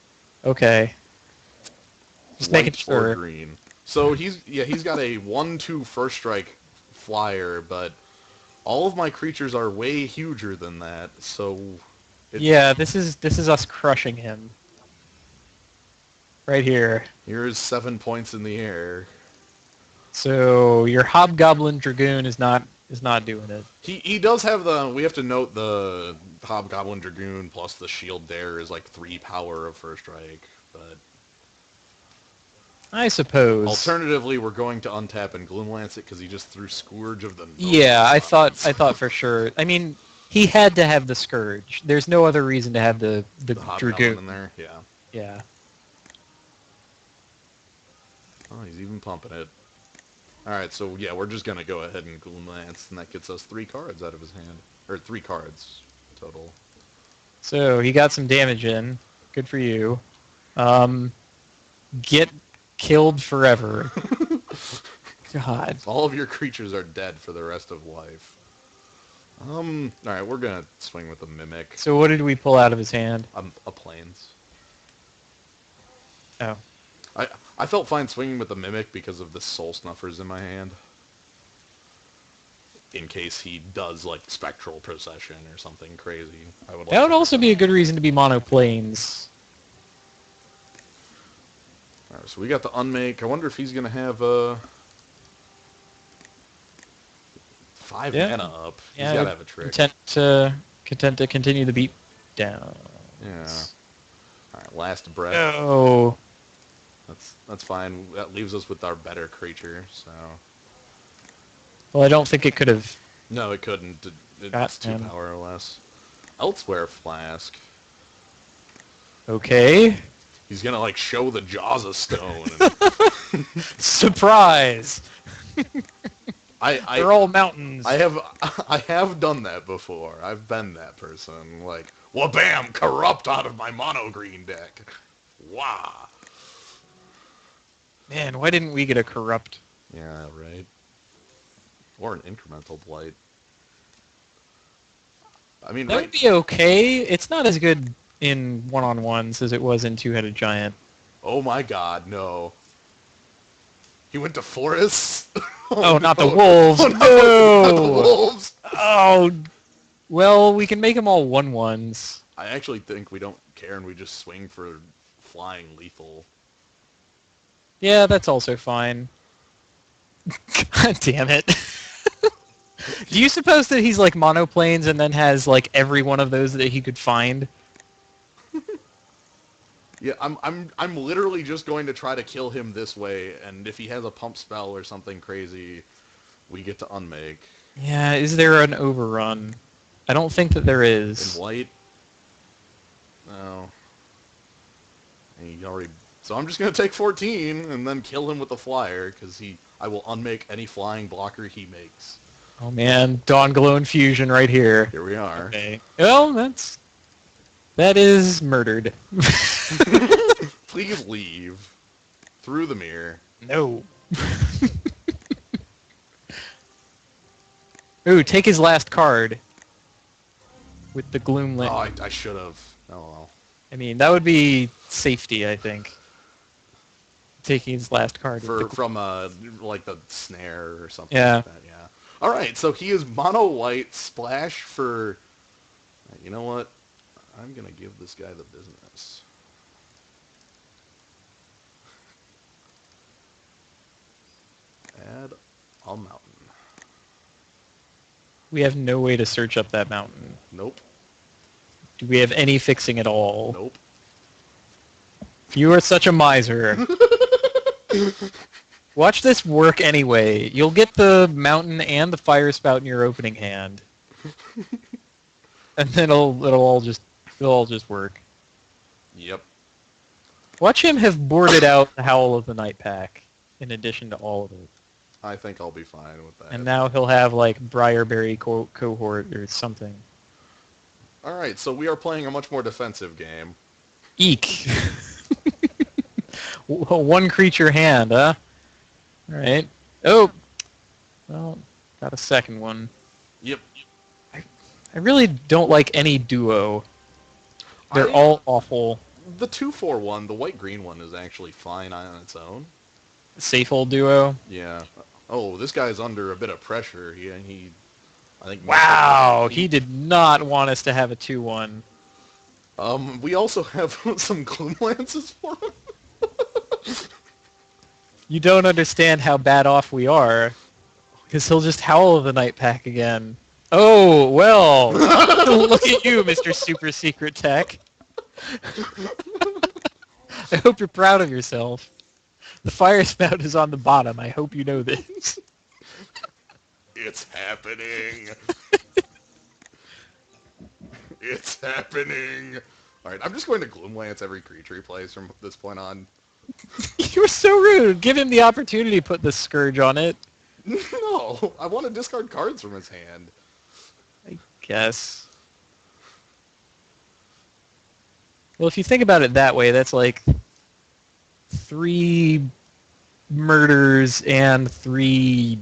Okay. Just making White or sure. green. So he's got a 1/2 first strike flyer, but all of my creatures are way huger than that. So Yeah, this is us crushing him. Right here. here's 7 points in the air. So your Hobgoblin Dragoon is not doing it. He does have we have to note the Hobgoblin Dragoon plus the Shield Dare is like 3 power of first strike, but I suppose. alternatively we're going to untap and Gloomlance it because he just threw Scourge of the North. Yeah, I thought for sure. I mean, He had to have the Scourge. There's no other reason to have the The hobgoblin Dragoon. in there, yeah. Yeah. Oh, he's even pumping it. Alright, so yeah, we're just gonna go ahead and Gloom Lance, and that gets us 3 cards out of his hand. Or 3 cards total. So he got some damage in. Good for you. Get killed forever. God. All of your creatures are dead for the rest of life. Alright, we're gonna swing with the Mimic. So what did we pull out of his hand? A Plains. Oh. I felt fine swinging with the Mimic because of the Soul Snuffers in my hand. In case he does, like, Spectral Procession or something crazy. That would also be a good reason to be mono planes. Alright, so we got the Unmake. I wonder if he's gonna have, 5 mana up. He's gotta have a trick. Content to continue the beat down. Yeah. Alright, last breath. Oh. That's fine. That leaves us with our better creature, so... Well, I don't think it could have... No, it couldn't. It's 2 power or less. Elsewhere Flask. Okay. He's gonna, like, show the Jaws of Stone. Surprise! They're all mountains. I have done that before. I've been that person. Like, wha-bam! Corrupt out of my mono green deck. Wow. Man, why didn't we get a corrupt? Yeah, right. Or an incremental blight. I mean, That would be okay. It's not as good in one-on-ones as it was in Two-Headed Giant. Oh my god, no. He went to forests? Oh, not the no. wolves. Oh, No! not the wolves! Oh, well, we can make them all 1/1s. I actually think we don't care and we just swing for flying lethal. Yeah, that's also fine. God damn it. Do you suppose that he's like monoplanes and then has like every one of those that he could find? Yeah, I'm literally just going to try to kill him this way, and if he has a pump spell or something crazy, we get to unmake. Yeah, is there an overrun? I don't think that there is. In white? No. And he already... So I'm just going to take 14 and then kill him with the flyer, because I will unmake any flying blocker he makes. Oh man, Dawn Glow Infusion right here. Here we are. Okay. Well, that is murdered. Please leave. Through the mirror. No. Ooh, take his last card. With the Gloom Lamp. Oh, I should have. Oh well. I mean, that would be safety, I think. Taking his last card. From like the snare or something Yeah. like that, yeah. Alright, so he is mono white, splash for... You know what? I'm gonna give this guy the business. Add a mountain. We have no way to search up that mountain. Nope. Do we have any fixing at all? Nope. You are such a miser. Watch this work anyway. You'll get the mountain and the fire spout in your opening hand. And then it'll all just work. Yep. Watch him have boarded out the Howl of the Night pack in addition to all of it. I think I'll be fine with that. And now he'll have like Briarberry cohort or something. Alright, so we are playing a much more defensive game. Eek. One creature hand, huh? Alright. Oh! Well, got a second one. Yep. I really don't like any duo. They're all awful. The 2/4 the white-green one, is actually fine on its own. Safe old duo. Yeah. Oh, this guy's under a bit of pressure. I think... Wow! He did not want us to have a 2/1. We also have some Gloom Lances for him. You don't understand how bad off we are. Because he'll just Howl of the Night pack again. Oh, well. Look at you, Mr. Super Secret Tech. I hope you're proud of yourself. The fire spout is on the bottom. I hope you know this. It's happening. It's happening. All right, I'm just going to Gloomlance every creature he plays from this point on. You were so rude. Give him the opportunity to put the Scourge on it. No, I want to discard cards from his hand. I guess. Well, if you think about it that way, that's like 3 murders and 3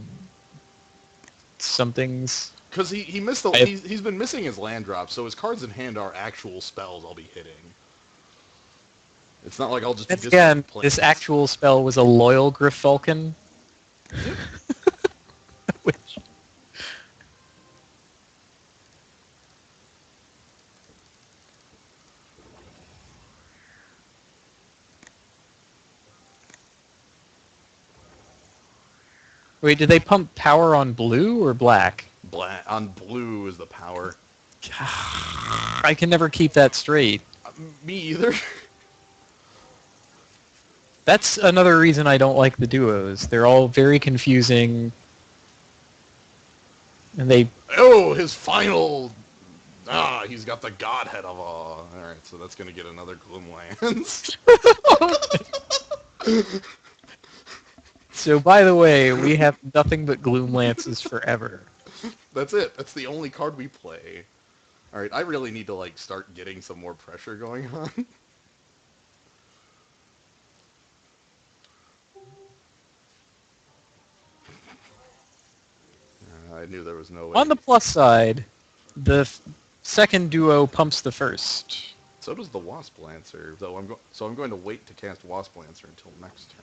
somethings. Because he missed he's been missing his land drop, so his cards in hand are actual spells I'll be hitting. It's not like I'll just be Again, discarding this planes. actual spell was a Loyal Gryffalcon. Which... Wait, did they pump power on blue or black? Black on blue is the power. I can never keep that straight. Me either. That's another reason I don't like the duos. They're all very confusing. And they... Oh, his final... he's got the godhead of all. Alright, so that's going to get another Gloomlance. So, by the way, we have nothing but Gloomlances forever. That's it. That's the only card we play. Alright, I really need to, like, start getting some more pressure going on. I knew there was no way. On the plus side, the second duo pumps the first. So does the Wasp Lancer, though I'm going to wait to cast Wasp Lancer until next turn.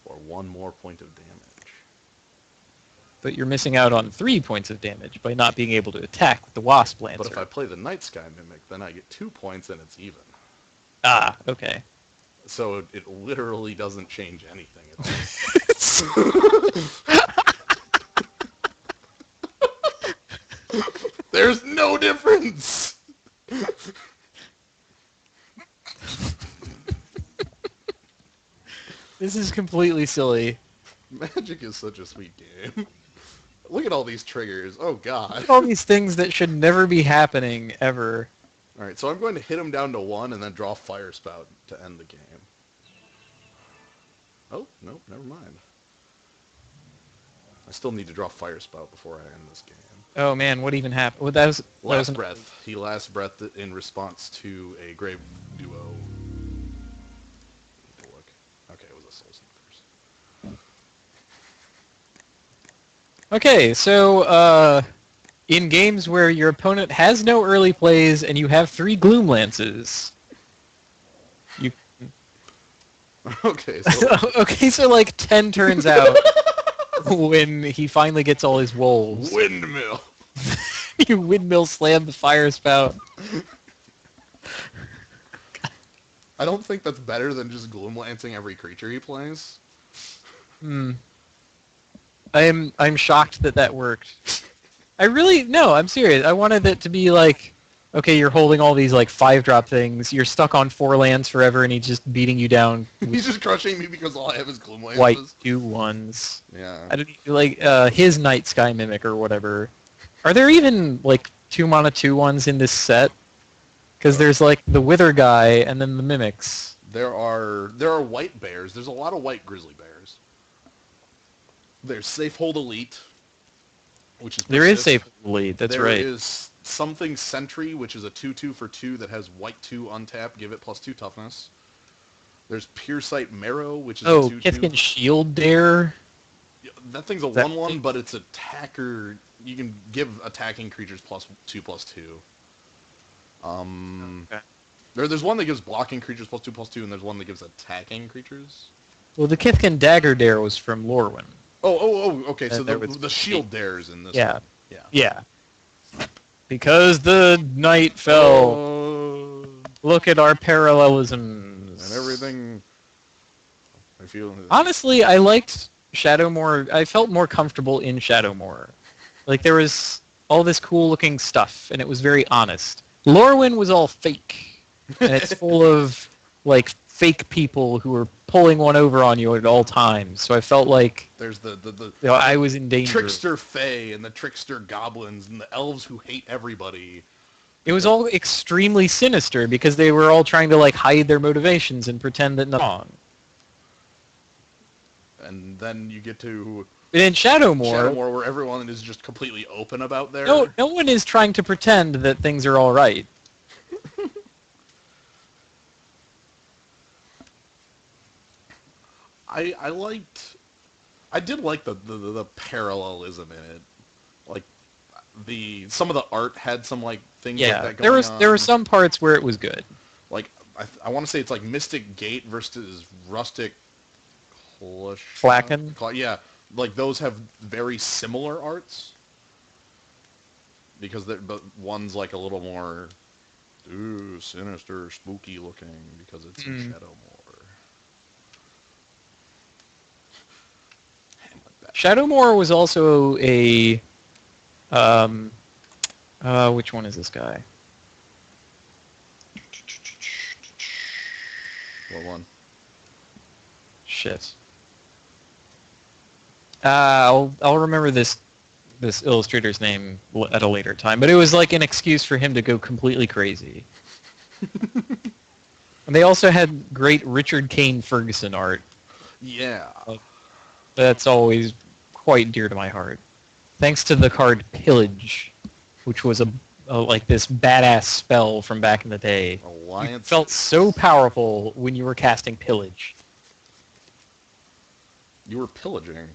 For 1 more point of damage. But you're missing out on 3 points of damage by not being able to attack with the Wasp Lancer. But if I play the Night Sky Mimic, then I get 2 points and it's even. Ah, okay. So it literally doesn't change anything at all. There's no difference! This is completely silly. Magic is such a sweet game. Look at all these triggers. Oh, God. All these things that should never be happening, ever. Alright, so I'm going to hit him down to 1 and then draw Fire Spout to end the game. Oh, nope, never mind. I still need to draw Fire Spout before I end this game. Oh man, what even happened? Well, that was Last Breath. He last breathed in response to a Grave Duo. Look. Okay, it was a Soul Sniffers. Okay, so in games where your opponent has no early plays and you have 3 Gloomlances, you... Okay, so... okay, so like 10 turns out when he finally gets all his wolves. Windmill! You windmill slam the Fire Spout. I don't think that's better than just Gloomlancing every creature he plays. I'm shocked that worked. I'm serious. I wanted it to be like, okay, you're holding all these like 5-drop things, you're stuck on 4 lands forever, and he's just beating you down. He's just crushing me because all I have is Gloomlances. White 2/1s. Yeah. I don't like his Night Sky Mimic or whatever. Are there even like 2-mana 2/1s in this set? Because there's like the Wither guy and then the Mimics. There are white bears. There's a lot of white grizzly bears. There's Safe Hold Elite, which is There is persist. Safe Lead, that's right. There is Something Sentry, which is a 2/2 for 2 that has white 2 untap, give it +2 toughness. There's Piersight Marrow, which is a 2/2. Kithkin Shield Dare. Yeah, that thing's a 1/1, but it's attacker. You can give attacking creatures +2/+2. Okay. There's one that gives blocking creatures +2/+2, and there's one that gives attacking creatures. Well, the Kithkin Dagger Dare was from Lorwyn. Okay, so There was the shield dares in this Yeah. one. Yeah. Yeah. Because the night fell. Look at our parallelisms. And everything... I feel... Honestly, I liked Shadowmoor. I felt more comfortable in Shadowmoor. Like, there was all this cool-looking stuff, and it was very honest. Lorwyn was all fake, and it's full of, like, fake people who were pulling one over on you at all times. So I felt like There's the I was in danger. trickster fae and the trickster goblins and the elves who hate everybody. It was all extremely sinister because they were all trying to like hide their motivations and pretend that nothing wrong. And then you get to But in Shadowmoor, where everyone is just completely open about their... no one is trying to pretend that things are all right. I did like the parallelism in it. Like some of the art had some like things like that going on. There were some parts where it was good. Like I want to say it's like Mystic Gate versus Rustic Flacken? Yeah, like those have very similar arts. Because but one's like a little more sinister, spooky looking because it's in Shadowmoor. Shadowmoor was also a which one is this guy? What one? Shit. I'll remember this illustrator's name at a later time, but it was like an excuse for him to go completely crazy. And they also had great Richard Kane Ferguson art. Yeah. That's always quite dear to my heart. Thanks to the card Pillage, which was a like this badass spell from back in the day. Alliance. It felt so powerful when you were casting Pillage. You were pillaging.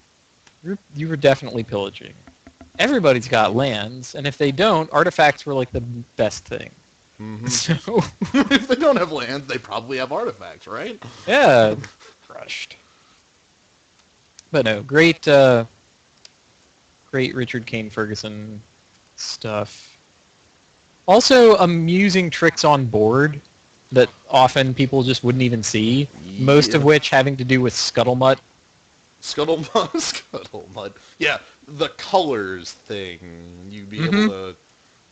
You were definitely pillaging. Everybody's got lands, and if they don't, artifacts were like the best thing. Mm-hmm. So if they don't have lands, they probably have artifacts, right? yeah, crushed. But no, great Richard Kane Ferguson stuff. Also, amusing tricks on board that often people just wouldn't even see. Yeah. Most of which having to do with Scuttlemutt. Scuttlemutt. Yeah, the colors thing. You'd be able to,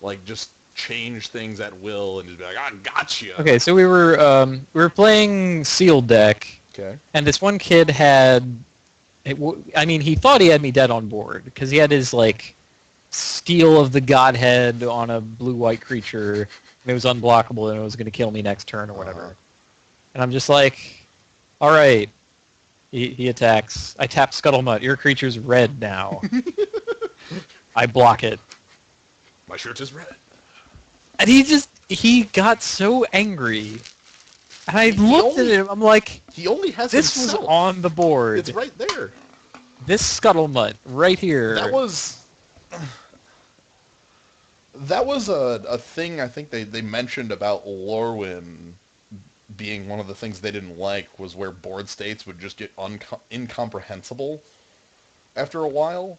like, just change things at will and just be like, I gotcha. Okay, so we were playing sealed deck. Okay. And this one kid had, he thought he had me dead on board because he had his like Steel of the Godhead on a blue-white creature. And it was unblockable and it was going to kill me next turn or whatever. And I'm just like, all right. He attacks. I tap Scuttlemutt. Your creature's red now. I block it. My shirt is red. And he got so angry. And I looked at him, I'm like, he only has this himself. Was on the board. It's right there. This Scuttlemutt, right here. That was a thing I think they mentioned about Lorwyn being one of the things they didn't like was where board states would just get incomprehensible after a while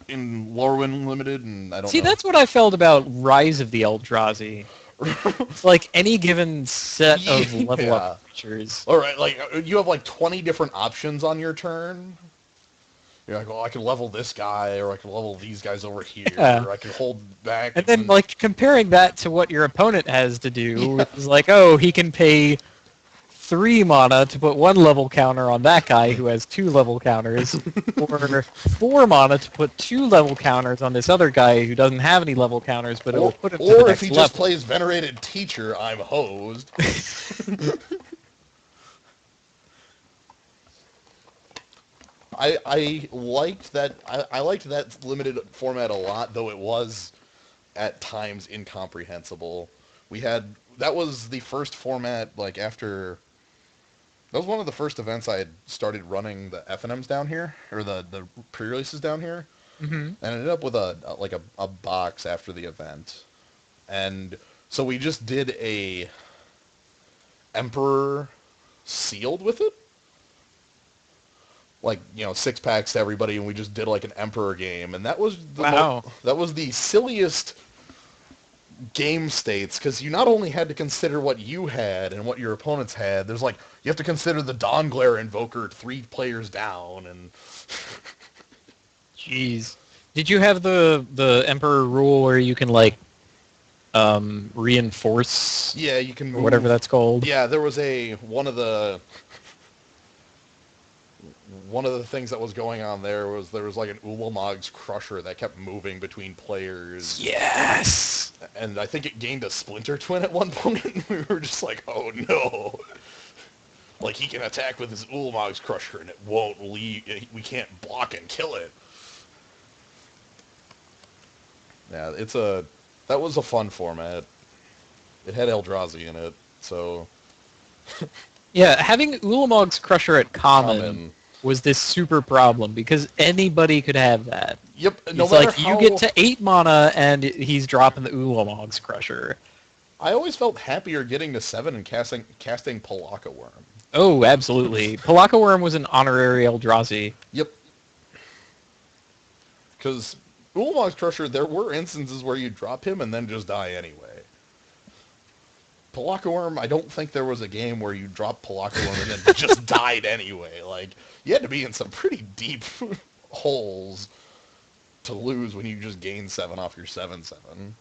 in Lorwyn Limited, and I don't know. That's what I felt about Rise of the Eldrazi. It's like any given set of level up creatures. All right, like you have like 20 different options on your turn. You're like, well, I can level this guy, or I can level these guys over here, or I can hold back. And then, like, comparing that to what your opponent has to do, is like, oh, he can pay 3 mana to put 1 level counter on that guy who has 2 level counters, or 4 mana to put 2 level counters on this other guy who doesn't have any level counters, but it will put him to the next level. Or if he just plays Venerated Teacher, I'm hosed. I liked that. I liked that limited format a lot, though it was at times incomprehensible. That was the first format, like after. That was one of the first events I had started running the FNMs down here, or the pre-releases down here, and I ended up with a box after the event, and so we just did a Emperor sealed with it. Like, 6 packs to everybody, and we just did like an Emperor game, and that was that was the silliest game states, because you not only had to consider what you had and what your opponents had, there's like, you have to consider the Dawnglare Invoker 3 players down, and jeez. Did you have the Emperor rule where you can like reinforce, Yeah, you can or move. whatever that's called. Yeah, there was one of the things that was going on there was like an Ulamog's Crusher that kept moving between players. Yes! And I think it gained a Splinter Twin at one point, and we were just like, oh no. Like, he can attack with his Ulamog's Crusher, and it won't leave. We can't block and kill it. Yeah, that was a fun format. It had Eldrazi in it, so... Yeah, having Ulamog's Crusher at common Common. was this super problem, because anybody could have that. Yep, no It's matter like, how... you get to 8 mana, and he's dropping the Ulamog's Crusher. I always felt happier getting to 7 and casting Palaka Worm. Oh, absolutely. Palaka Worm was an honorary Eldrazi. Yep. Because Ulamog's Crusher, there were instances where you drop him and then just die anyway. Palaka Worm, I don't think there was a game where you dropped Palaka Worm and then just died anyway. Like, you had to be in some pretty deep holes to lose when you just gain 7 off your 7/7.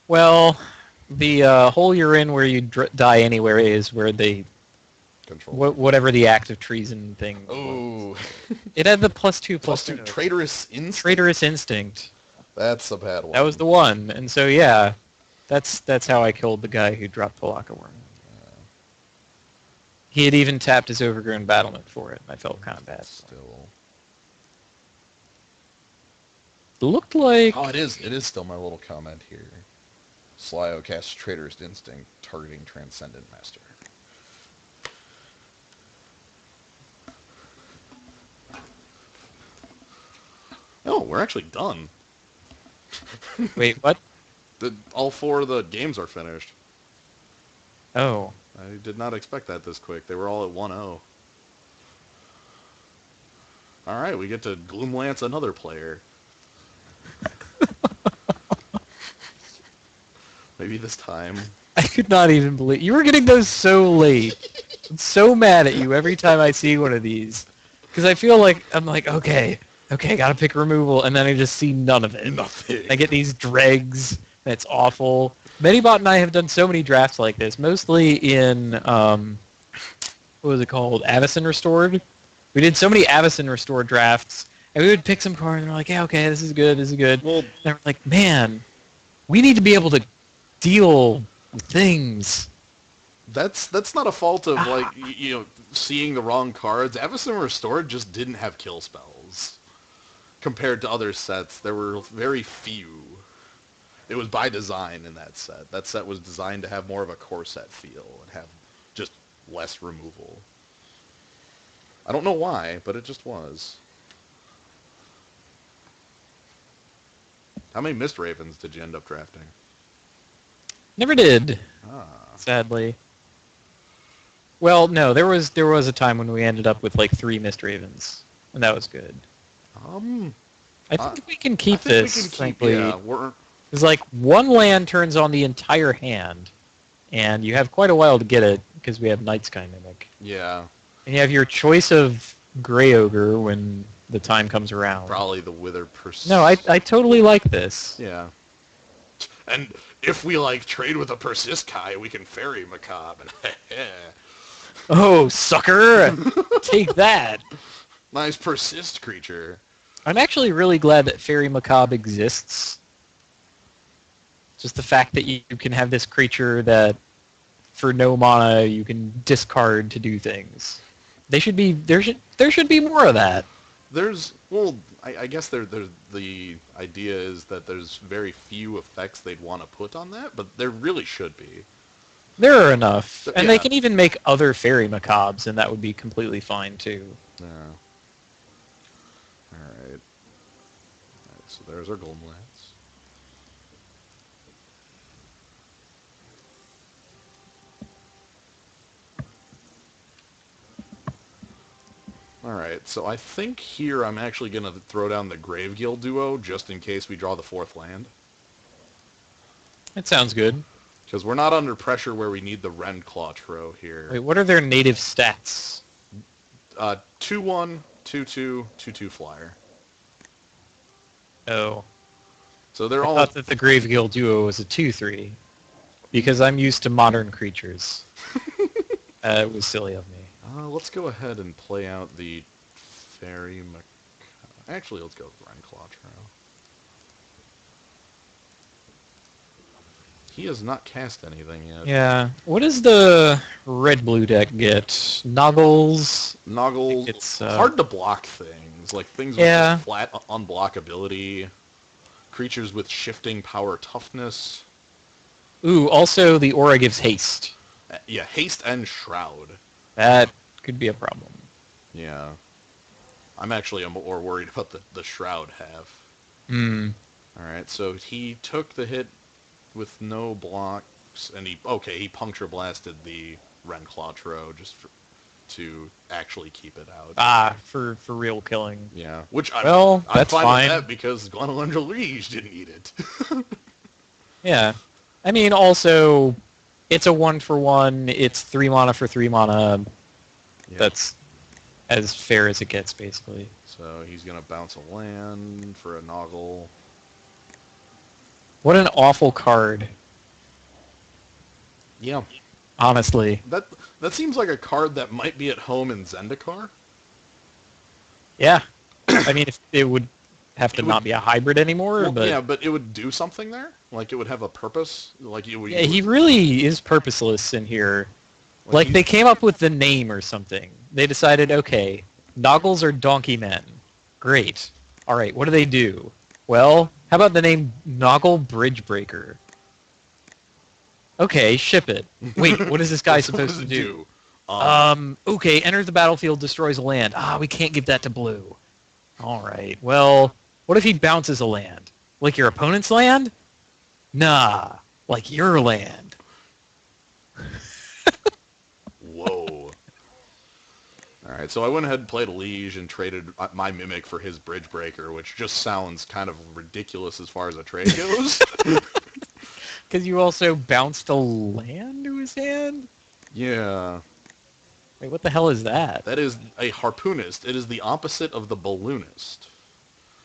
Well, the hole you're in where you die anywhere is where they... Control. Whatever the act of treason thing was. Oh. It had the +2/+2. Traitorous Instinct? Traitorous Instinct. That's a bad one. That was the one. And so, yeah, that's how I killed the guy who dropped Palaka Worm. He had even tapped his Overgrown Battlement for it, and I felt kind of bad. Still. Looked like... Oh, it is still my little comment here. Slyo casts Traitorous Instinct, targeting Transcendent Master. Oh, we're actually done. Wait, what? All 4 of the games are finished. Oh. I did not expect that this quick. They were all at 1-0. Alright, we get to Gloomlance another player. Maybe this time. I could not even believe... You were getting those so late. I'm so mad at you every time I see one of these. Because I feel like... I'm like, okay, gotta pick removal, and then I just see none of it. Nothing. I get these dregs. That's awful. Medibot and I have done so many drafts like this, mostly in, what was it called? Avacyn Restored. We did so many Avacyn Restored drafts, and we would pick some cards, and we're like, yeah, okay, this is good. Well, And we're like, man, we need to be able to deal with things. that's not a fault of, like, seeing the wrong cards. Avacyn Restored just didn't have kill spells. Compared to other sets, there were very few. It was by design in that set. That set was designed to have more of a core set feel and have just less removal. I don't know why, but it just was. How many Mist Ravens did you end up drafting? Never did, Ah. sadly. Well, no, there was a time when we ended up with like 3 Mist Ravens, and that was good. I think we can keep this, frankly. Yeah, It's like 1 land turns on the entire hand, and you have quite a while to get it, because we have Night Sky Mimic. yeah. And you have your choice of Grey Ogre when the time comes around. Probably the Wither Persist. No, I totally like this. Yeah. And if we, like, trade with a Persist Kai, we can Fairy Macabre. Oh, sucker! Take that! Nice Persist creature. I'm actually really glad that Fairy Macabre exists. Just the fact that you can have this creature that, for no mana, you can discard to do things. There should be more of that. I guess the idea is that there's very few effects they'd want to put on that, but there really should be. There are enough, and Yeah. they can even make other Fairy Macabres, and that would be completely fine too. Yeah. Alright, so there's our Golden Lance. Alright, so I think here I'm actually going to throw down the Gravegill duo just in case we draw the 4th land. That sounds good. Because we're not under pressure where we need the Rendclaw Tro here. Wait, what are their native stats? 2/1, 2/2, 2/2 flyer. Oh. So they're I all... thought that the Grave Guild duo was a 2-3 because I'm used to modern creatures. It was silly of me. Let's go ahead and play out the Fairy Actually, let's go with Renclaw. He has not cast anything yet. Yeah. What does the red-blue deck get? Noggles? Noggle, It's hard to block things, like things with Yeah. just flat unblockability, creatures with shifting power toughness. Ooh, also the aura gives haste. Yeah, haste and shroud. That could be a problem. Yeah. I'm actually more worried about the shroud half. Hmm. Alright, so he took the hit with no blocks, and he puncture blasted the Renclaw just to actually keep it out. Ah, for real killing. Yeah, which Well, I'm that's fine fine. with that because Glenelendra Liege didn't eat it. Yeah. I mean, also, it's a 1-for-1. It's 3 mana for 3 mana. Yeah. That's as fair as it gets, basically. So he's gonna bounce a land for a Noggle. What an awful card, Yeah, honestly. that seems like a card that might be at home in Zendikar. Yeah. I mean, if it would have to It would- not be a hybrid anymore, Well, but... yeah, but it would do something there. Like it would have a purpose. Like it would. Yeah, he really is purposeless in here. Like, they came up with the name or something. They decided, okay, Noggles are donkey men. Great. All right, what do they do? Well, how about the name Noggle Bridgebreaker? Okay, ship it. Wait, what is this guy What supposed does to it do? do? Okay, enters the battlefield, destroys a land. Ah, we can't give that to blue. All right, well, what if he bounces a land? Like your opponent's land? Nah, like your land. Whoa. Alright, so I went ahead and played a Liege and traded my Mimic for his Bridge Breaker, which just sounds kind of ridiculous as far as a trade goes. Because you also bounced a land to his hand? Yeah. Wait, what the hell is that? That is a Harpoonist. It is the opposite of the Balloonist.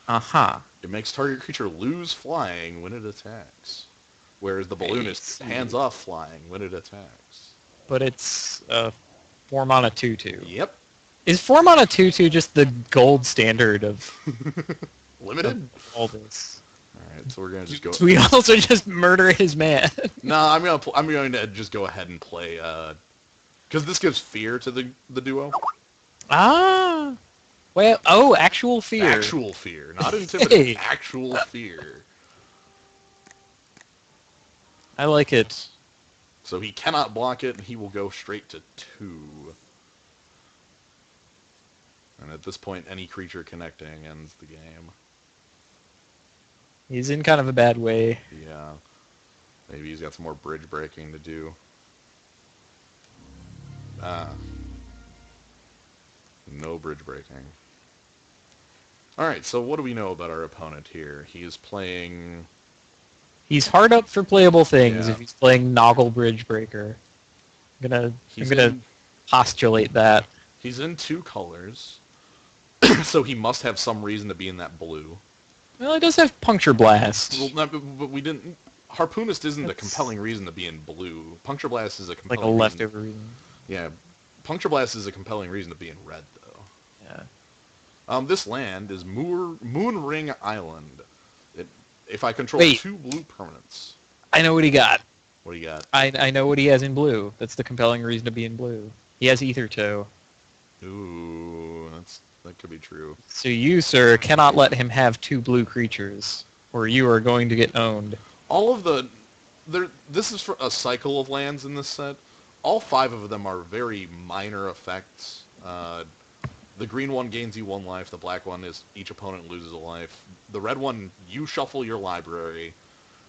Uh-huh. It makes target creature lose flying when it attacks. Whereas the Balloonist hands off flying when it attacks. But it's 4 mana 2/2. Yep. Is 4 mana 2/2 just the gold standard of Limited? all this? Alright, so we're going to just go... Do we also just murder his man? No, I'm going to just go ahead and play... Because this gives fear to the duo. Ah. Well, oh, actual fear. Actual fear. Not intimidate. Hey. Actual fear. I like it. So he cannot block it, and he will go straight to 2. And at this point, any creature connecting ends the game. He's in kind of a bad way. Yeah. Maybe he's got some more bridge breaking to do. No bridge breaking. Alright, so what do we know about our opponent here? He is playing... He's hard up for playable things Yeah. if he's playing Noggle Bridgebreaker. I'm gonna postulate that. He's in 2 colors. So he must have some reason to be in that blue. Well, he does have Puncture Blast. Well, no, but we didn't... Harpoonist isn't a That's- compelling reason to be in blue. Puncture Blast is a Like compelling a reason... leftover reason. Yeah. Puncture Blast is a compelling reason to be in red, though. Yeah. This land is Moonring Island. If I control Wait. 2 blue permanents... I know what he got. What do you got? I know what he has in blue. That's the compelling reason to be in blue. He has Ether Toe. Ooh, that could be true. So you, sir, cannot let him have 2 blue creatures, or you are going to get owned. All of the... This is for a cycle of lands in this set. All 5 of them are very minor effects. The green one gains you 1 life. The black one is each opponent loses a life. The red one, you shuffle your library.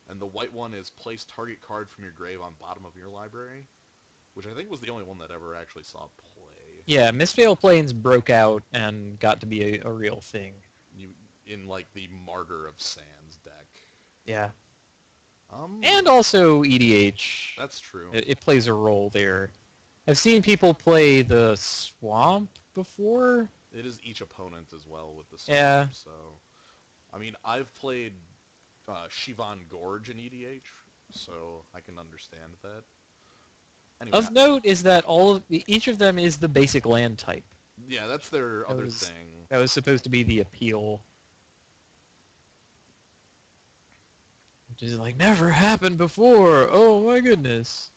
And the white one is place target card from your grave on bottom of your library. Which I think was the only one that ever actually saw play. Yeah, Mistveil Plains broke out and got to be a real thing. In like the Martyr of Sands deck. Yeah. And also EDH. That's true. It plays a role there. I've seen people play the Swamp before. It is each opponent as well with the swamp, Yeah. so... I mean, I've played Shivan Gorge in EDH, so I can understand that. Anyway, Of note is that each of them is the basic land type. yeah, that's their That other was, thing. that was supposed to be the appeal. Which is like, never happened before! Oh my goodness!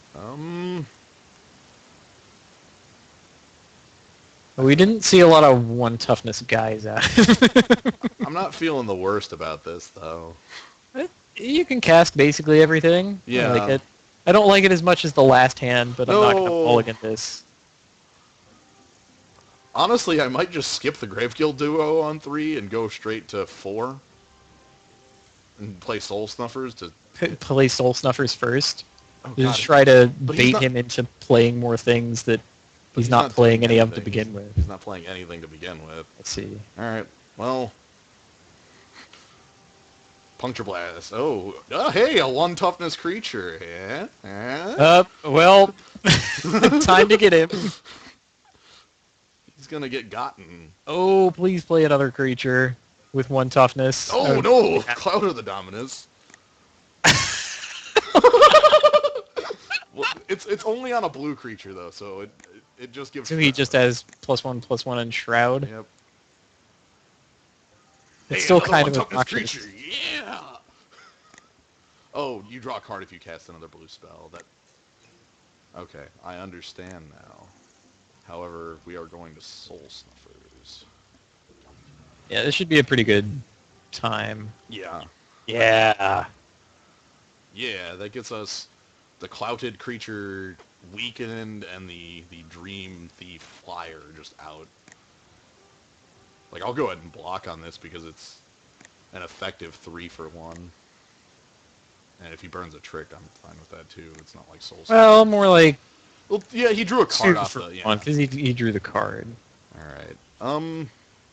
We didn't see a lot of 1 toughness guys out. I'm not feeling the worst about this, though. You can cast basically everything. Yeah. I like it. I don't like it as much as the last hand, but I'm not going to No. mulligan this. Honestly, I might just skip the Graveguild duo on 3 and go straight to 4. And play Soul Snuffers to... Play Soul Snuffers first. Oh, Just God. try to But he's bait not- him into playing more things that But he's not playing doing any of to anything. begin with. He's not playing anything to begin with. Let's see. Alright, well... Puncture Blast. Oh, hey, a 1 toughness creature. Yeah? Well, time to get him. He's gonna get gotten. Oh, please play another creature with 1 toughness. Oh, no! Cloud of the Dominus. Well, it's only on a blue creature, though, so it just gives... So he just has +1/+1 and Shroud. Yep. It's Hey, still another kind of 1 toughness obnoxious. creature. Yeah! Oh, you draw a card if you cast another blue spell. Okay, I understand now. However, we are going to Soul Snuffers. Yeah, this should be a pretty good time. Yeah. Yeah. Yeah, that gets us the clouted creature weakened and the Dream Thief flyer just out. Like, I'll go ahead and block on this because it's an effective 3 for 1. And if he burns a trick, I'm fine with that too. It's not like Soul Snuffers. Well, more like Well, yeah, he drew a card 2 off for the... Yeah. 1, because he drew the card. Alright.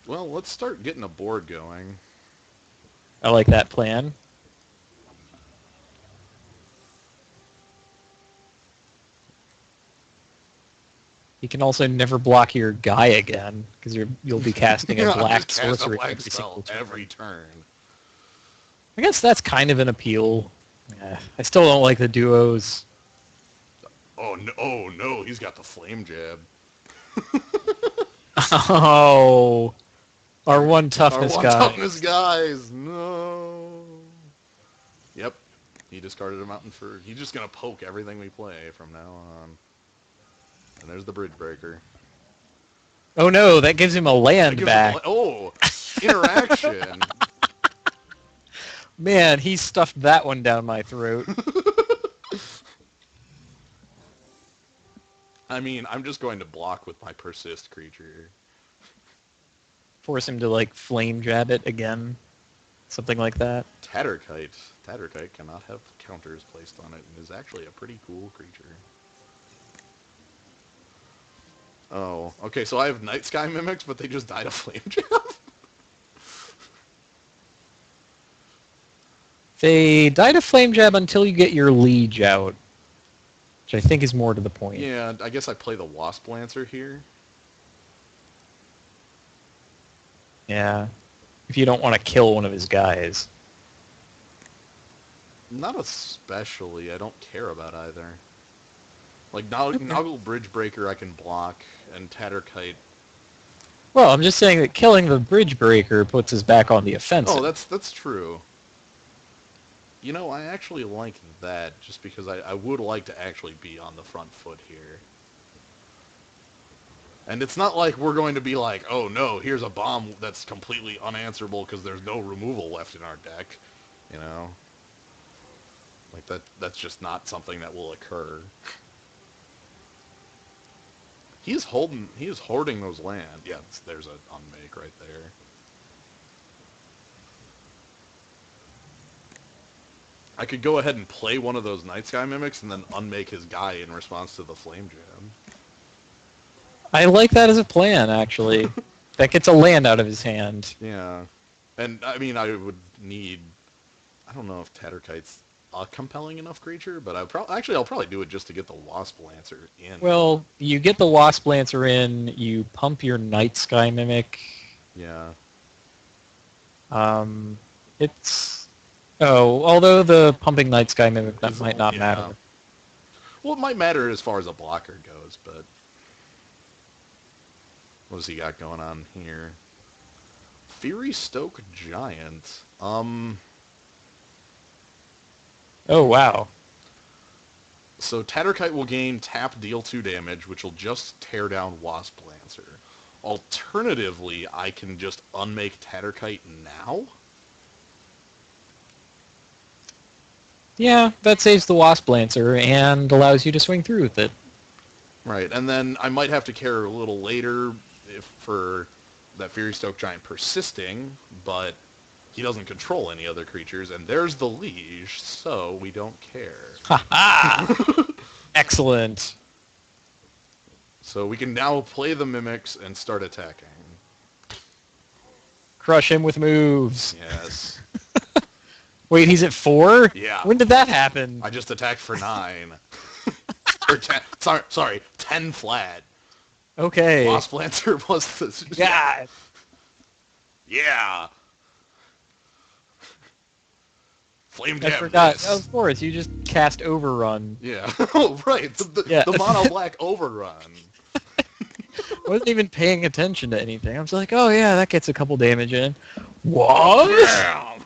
Well, let's start getting a board going. I like that plan. You can also never block your guy again, because you'll be casting a Yeah, black just cast a sorcery black every spell single turn. every turn. I guess that's kind of an appeal. I still don't like the duos. Oh no, he's got the flame jab. Oh, our 1 toughness Our 1 guy. toughness guys, no. Yep, he discarded a mountain for... He's just gonna poke everything we play from now on. And there's the Bridge Breaker. Oh no, that gives him a land That gives back. him oh, interaction. Man, he stuffed that one down my throat. I mean, I'm just going to block with my Persist creature. Force him to, like, flame jab it again. Something like that. Tatterkite. Tatterkite cannot have counters placed on it and is actually a pretty cool creature. Oh, okay, so I have Night Sky Mimics, but they just died of Flame Jab? They die to flame jab until you get your liege out. Which I think is more to the point. Yeah, I guess I play the Wasp Lancer here. Yeah. If you don't want to kill one of his guys. Not especially. I don't care about either. Like, Noggle Bridge Breaker I can block, and Tatterkite... Well, I'm just saying that killing the bridge breaker puts us back on the offensive. Oh, that's true. You know, I actually like that, just because I would like to actually be on the front foot here. And it's not like we're going to be like, oh no, here's a bomb that's completely unanswerable because there's no removal left in our deck. You know? Like, that's just not something that will occur. He is hoarding those land. Yeah, there's an unmake right there. I could go ahead and play one of those Night Sky Mimics and then unmake his guy in response to the Flame Jam. I like that as a plan, actually. That gets a land out of his hand. Yeah. And, I mean, I would need... I don't know if Tatterkite's a compelling enough creature, but I'll probably do it just to get the Wasp Lancer in. Well, you get the Wasp Lancer in, you pump your Night Sky Mimic. Yeah. It's Oh, although the Pumping Night Sky Mimic, that Is- might not yeah. matter. Well, it might matter as far as a blocker goes, but what does he got going on here? Fury Stoke Giant. Oh, wow. So Tatterkite will gain tap deal 2 damage, which will just tear down Wasp Lancer. Alternatively, I can just unmake Tatterkite now? Yeah, that saves the Wasp Lancer and allows you to swing through with it. Right, and then I might have to care a little later if for that Fury Stoke Giant persisting, but he doesn't control any other creatures, and there's the leash, so we don't care. Ha ha! Excellent. So we can now play the Mimics and start attacking. Crush him with moves. Yes. Wait, he's at 4? Yeah. When did that happen? I just attacked for 9. Or 10, sorry, 10 flat. Okay. Wasp Lancer was the... God. Yeah. Flame I Jab forgot. this. Of course, you just cast Overrun. Yeah. Oh, right. Yeah. The mono black overrun. I wasn't even paying attention to anything. I was like, oh yeah, that gets a couple damage in. What? Bam!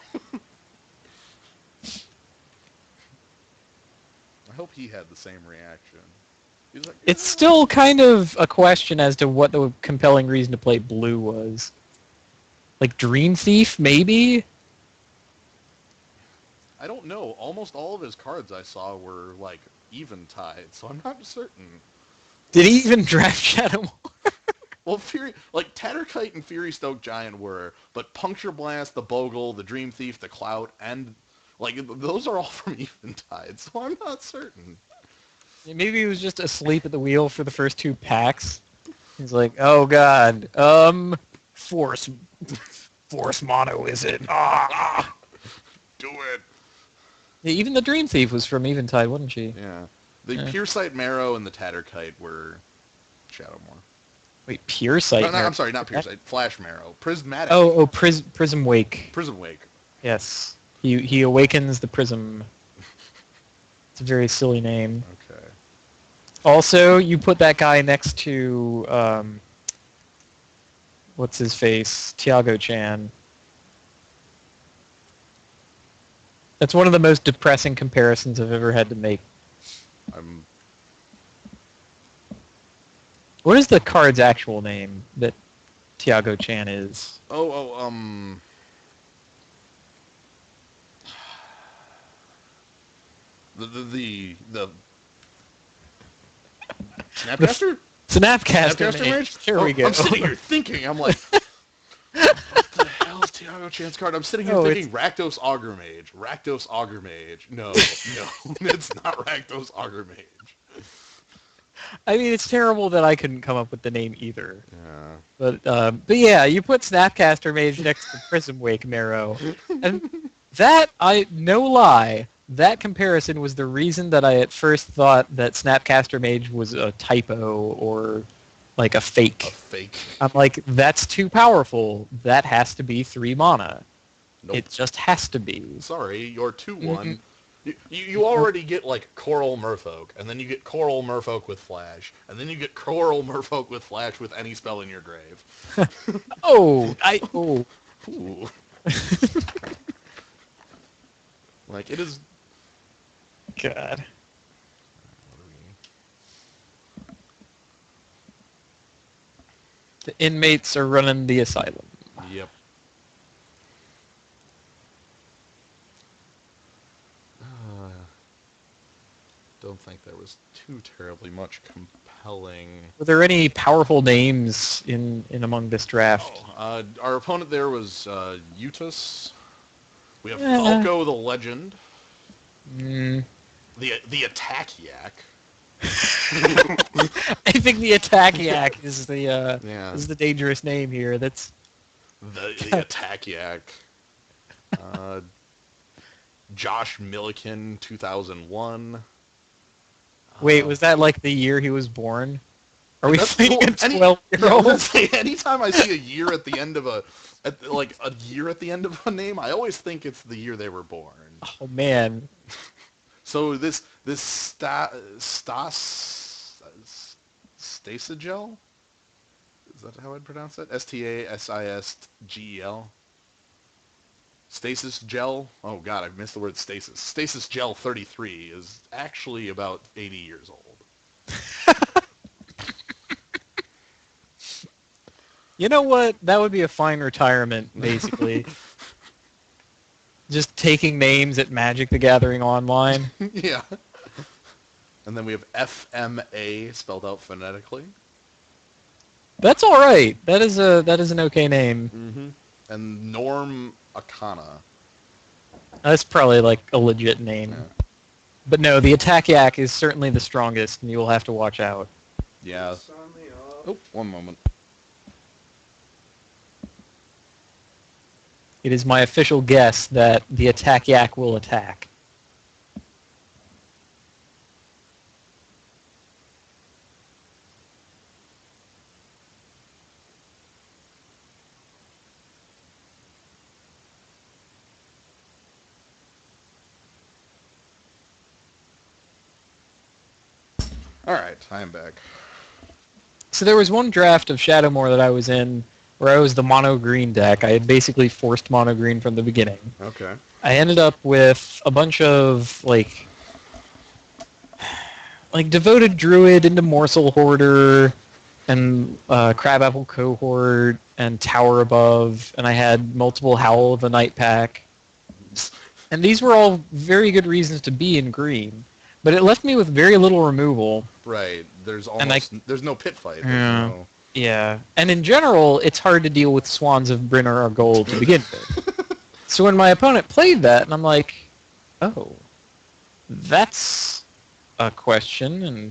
I hope he had the same reaction. He's like, It's still kind of a question as to what the compelling reason to play blue was. Like Dream Thief, maybe? I don't know. Almost all of his cards I saw were, like, eventide, so I'm not certain. Did he even draft Shadowmoor? Well, Tatterkite and Fury Stoke Giant were, but Puncture Blast, the Bogle, the Dream Thief, the Clout, and, like, those are all from eventide, so I'm not certain. Maybe he was just asleep at the wheel for the first 2 packs. He's like, oh god, Force Mono is it? Ah! Do it! Yeah, even the Dream Thief was from Eventide, wasn't she? Yeah. The Yeah. Puresight Marrow and the Tatterkite were Shadowmoor. Wait, Pure Sight? No, I'm sorry, not Puresight. Flash Marrow. Prismatic. Prism Wake. Prism Wake. Yes. He awakens the prism. It's a very silly name. Okay. Also, you put that guy next to, what's his face? Tiago Chan. That's one of the most depressing comparisons I've ever had to make. I'm... What is the card's actual name that Tiago Chan is? The Snapcaster? Snapcaster Mage. Here we go. I'm sitting here thinking, I'm like, what the hell is Tiago Chan's card? I'm sitting here thinking Rakdos Augur Mage. Rakdos Augur Mage. No, it's not Rakdos Augur Mage. I mean, it's terrible that I couldn't come up with the name either. Yeah. But yeah, you put Snapcaster Mage next to Prism Wake Marrow, and that, no lie, that comparison was the reason that I at first thought that Snapcaster Mage was a typo or like a fake. A fake. I'm like, that's too powerful. That has to be 3 mana. Nope. It just has to be. Sorry, you're 2/1. You already get, like, Coral Merfolk, and then you get Coral Merfolk with Flash, and then you get Coral Merfolk with Flash with any spell in your grave. Oh. Ooh. Like, it is... God. The inmates are running the asylum. Yep. Don't think there was too terribly much compelling... Were there any powerful names in among this draft? Our opponent there was Utus. We have Falco the Legend. Mm. The Attack Yak. I think the Attack Yak is the dangerous name here. That's the Attack Yak. Josh Milliken, 2001. Wait, was that like the year he was born? Are we That's playing cool. a 12-year-old? Anytime I see a year at the end of a name, I always think it's the year they were born. Oh man. So this Stasagel? Is that how I'd pronounce it? Stasisgel? Stasis gel? Oh god, I've missed the word stasis. Stasis gel 33 is actually about 80 years old. You know what? That would be a fine retirement, basically. Just taking names at Magic the Gathering Online. Yeah. And then we have FMA spelled out phonetically. That's all right. That is an okay name. Mm-hmm. And Norm Akana. That's probably like a legit name. Yeah. But no, the Attack Yak is certainly the strongest, and you will have to watch out. Yeah. Oh, one moment. It is my official guess that the Attack Yak will attack. Alright, I am back. So there was one draft of Shadowmoor that I was in where I was the mono green deck. I had basically forced mono green from the beginning. Okay. I ended up with a bunch of like devoted druid into morsel hoarder and crabapple cohort and tower above, and I had multiple howl of the night pack. And these were all very good reasons to be in green, but it left me with very little removal. Right. There's And there's no pit fight. There's Yeah. no... Yeah, and in general, it's hard to deal with Swans of Brynner or Gold to begin with. So when my opponent played that, and I'm like, oh, that's a question, and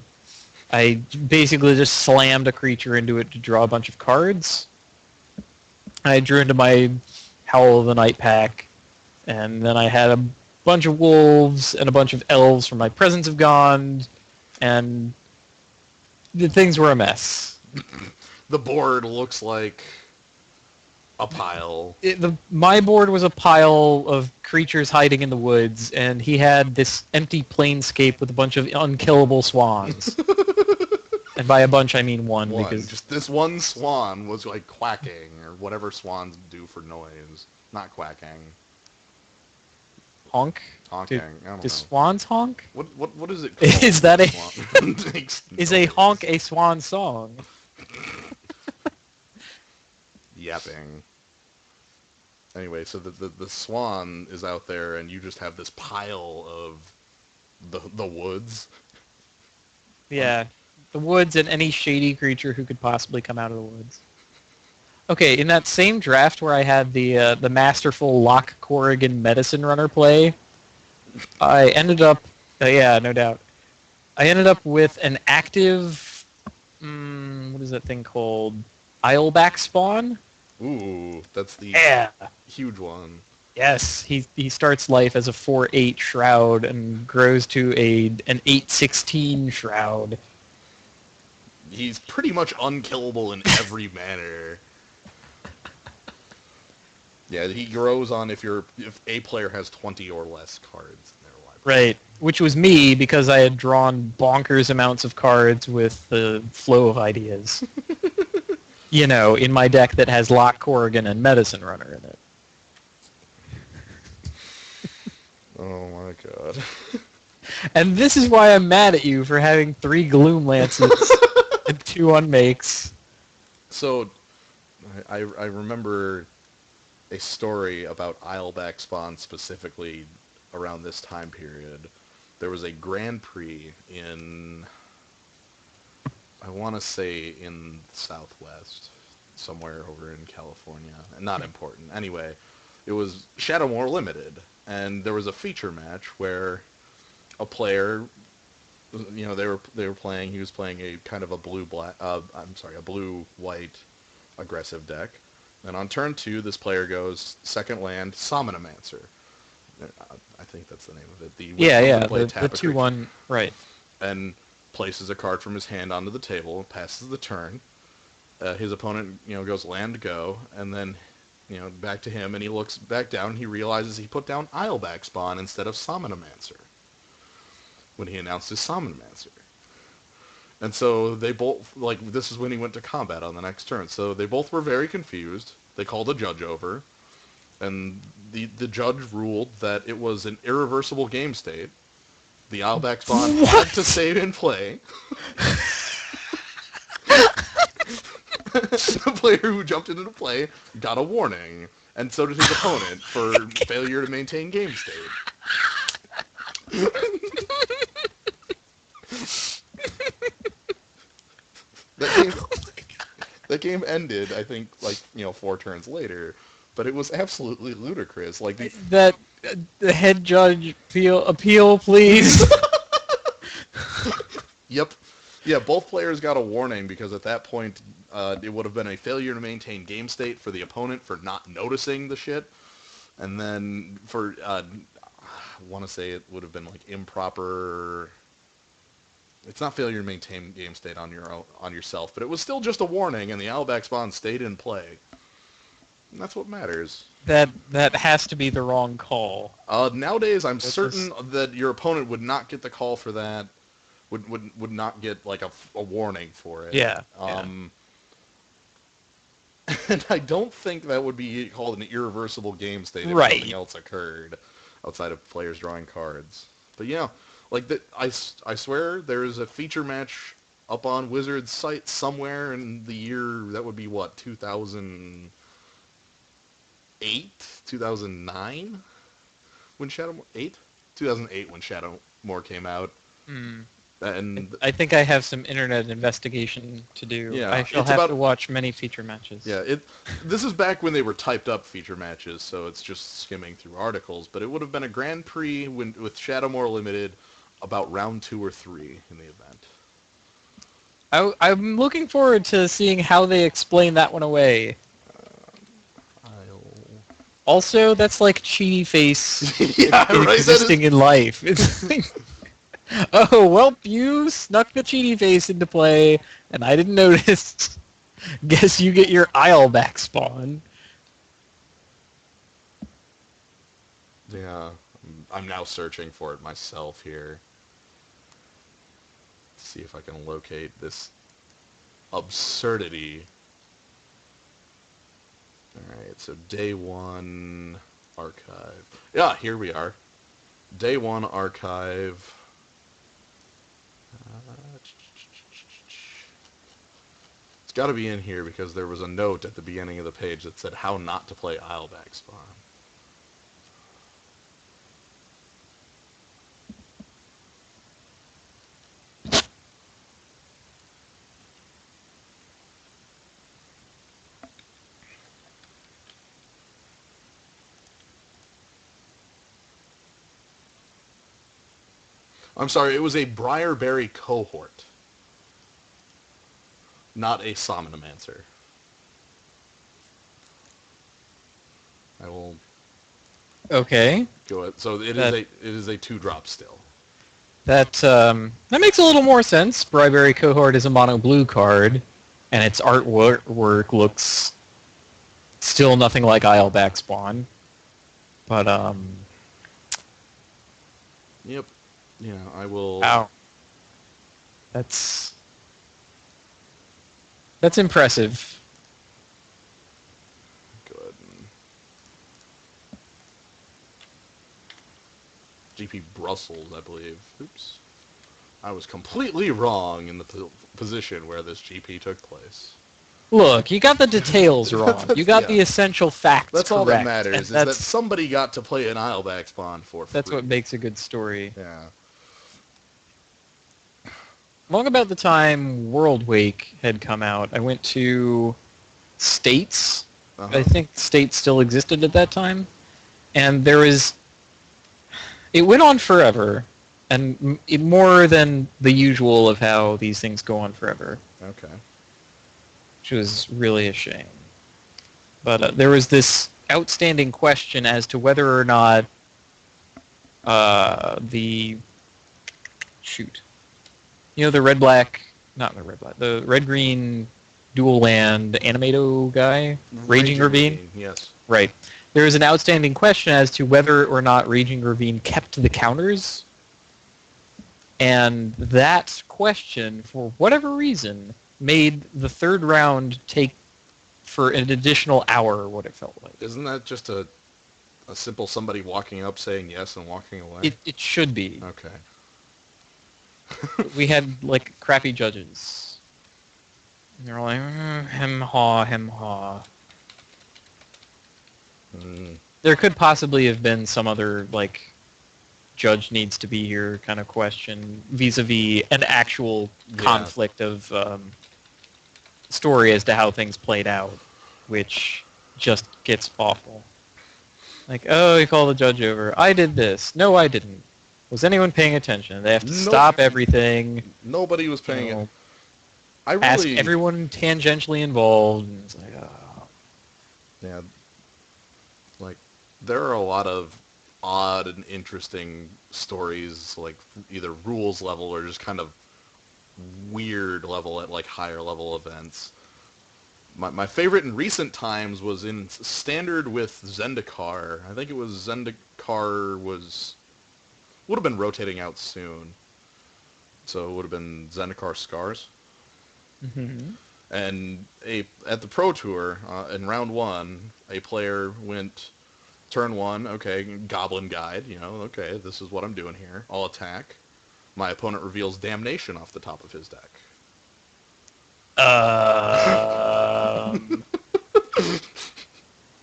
I basically just slammed a creature into it to draw a bunch of cards. I drew into my Howl of the Night pack, and then I had a bunch of wolves and a bunch of elves from my Presence of Gond, and the things were a mess. The board looks like a pile. My board was a pile of creatures hiding in the woods, and he had this empty planescape with a bunch of unkillable swans. And by a bunch, I mean one. Because Just this one swan was like quacking, or whatever swans do for noise. Not quacking. honk. Honking. I don't Do know. swans honk? What is it called? Is that a Swan makes is a noise. honk a swan song? Yapping. Anyway, so the swan is out there, and you just have this pile of the woods. Yeah, the woods and any shady creature who could possibly come out of the woods. Okay, in that same draft where I had the masterful Loch Corrigan Medicine Runner play, I ended up, yeah, no doubt. I ended up with an active, what is that thing called? Isleback Spawn? Ooh, that's the Yeah. huge one. Yes, he starts life as a 4/8 Shroud and grows to an 8/16 Shroud. He's pretty much unkillable in every manner. Yeah, he grows on if a player has 20 or less cards in their library. Right, which was me because I had drawn bonkers amounts of cards with the flow of ideas. You know, in my deck that has Loch Corrigan and Medicine Runner in it. Oh my god. And this is why I'm mad at you for having 3 Gloom Lances and 2 Unmakes. So, I remember a story about Isleback Spawn specifically around this time period. There was a Grand Prix in, I want to say in the Southwest, somewhere over in California. Not important. Anyway, it was Shadowmoor Limited, and there was a feature match where a player, you know, they were playing. He was playing a kind of a a blue-white aggressive deck. And on turn 2, this player goes second land, Somnomancer. I think that's the name of it. Yeah, play the tap a creature. 2/1, right. And places a card from his hand onto the table, passes the turn. His opponent, goes land go, and then back to him, and he looks back down, and he realizes he put down Ileback Spawn instead of Somnomancer when he announced his Somnomancer. And so they both, this is when he went to combat on the next turn. So they both were very confused. They called the judge over, and the judge ruled that it was an irreversible game state. The Ileback Spawn had to stay in play. The player who jumped into the play got a warning, and so did his opponent for failure to maintain game state. That game ended, I think, 4 turns later, but it was absolutely ludicrous. The head judge appeal, please. Yep. Yeah, both players got a warning because at that point it would have been a failure to maintain game state for the opponent for not noticing the shit. And then for, I want to say it would have been improper... It's not failure to maintain game state on yourself, but it was still just a warning, and the Ileback Spawn stayed in play. And that's what matters. That has to be the wrong call. Nowadays, I'm certain that your opponent would not get the call for that. Would not get a warning for it. Yeah. And I don't think that would be called an irreversible game state if something else occurred outside of players drawing cards. But yeah, I swear there is a feature match up on Wizard's site somewhere in the year that would be 2008, 2009 when Shadowmoor 2008 when Shadowmoor came out. And I think I have some internet investigation to do. Yeah, I shall have to watch many feature matches. Yeah, this is back when they were typed up feature matches, so it's just skimming through articles. But it would have been a Grand Prix with Shadowmoor Limited about round 2 or 3 in the event. I'm looking forward to seeing how they explain that one away. Also, that's like Cheaty Face existing in life. It's oh, well, you snuck the Cheaty Face into play, and I didn't notice. Guess you get your Ileback Spawn. Yeah, I'm now searching for it myself here. Let's see if I can locate this absurdity. Alright, so day 1 archive. Yeah, here we are. Day 1 archive. It's got to be in here because there was a note at the beginning of the page that said how not to play Ileback Spawn. I'm sorry, it was a Briarberry cohort, not a Somnomancer. I will. Okay. Go ahead. So it is a 2-drop still. That makes a little more sense. Bribery Cohort is a mono blue card, and its artwork looks still nothing like Ileback Spawn. But Yep. Yeah, I will. Wow. That's impressive. Good. GP Brussels, I believe. Oops. I was completely wrong in the position where this GP took place. Look, you got the details wrong. You got the essential facts That's correct. all that matters, is that somebody got to play an Ileback Spawn for free. That's what makes a good story. Yeah. Long about the time World Wake had come out, I went to States. I think States still existed at that time. And there was... It went on forever, and more than the usual of how these things go on forever. Okay. Which was really a shame. But there was this outstanding question as to whether or not the... Shoot. You know the the red-green dual land Animato guy? Raging Ravine? Yes. Right. There is an outstanding question as to whether or not Raging Ravine kept the counters, and that question, for whatever reason, made the third round take for an additional hour, what it felt like. Isn't that just a simple somebody walking up saying yes and walking away? It should be. Okay. We had, like, crappy judges. And they're like, hem haw, hem haw. Mm, There could possibly have been some other, like, judge needs to be here kind of question vis-a-vis an actual Yeah. conflict of story as to how things played out, which just gets awful. Like, oh, you call the judge over. I did this. No, I didn't. Was anyone paying attention? They have to Nope. stop everything. Nobody was paying You know, it. I ask really... everyone tangentially involved. And it's like, oh. Yeah. Like, there are a lot of odd and interesting stories, like, either rules level or just kind of weird level at, like, higher level events. My favorite in recent times was in Standard with Zendikar. I think it was Zendikar would have been rotating out soon. So it would have been Zendikar Scars. Mm-hmm. And at the Pro Tour, in round 1, a player went turn 1, okay, Goblin Guide, okay, this is what I'm doing here. I'll attack. My opponent reveals Damnation off the top of his deck.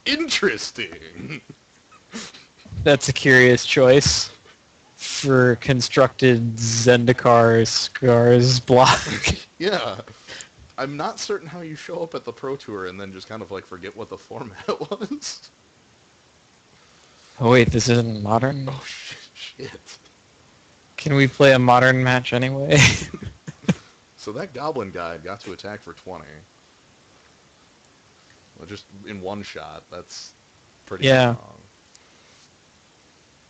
Interesting. That's a curious choice for constructed Zendikar Scars block. Yeah. I'm not certain how you show up at the Pro Tour and then just kind of like forget what the format was. Oh wait, this isn't modern? Oh, shit. Can we play a modern match anyway? So that Goblin Guide got to attack for 20. Well, just in one shot, that's pretty Yeah. strong.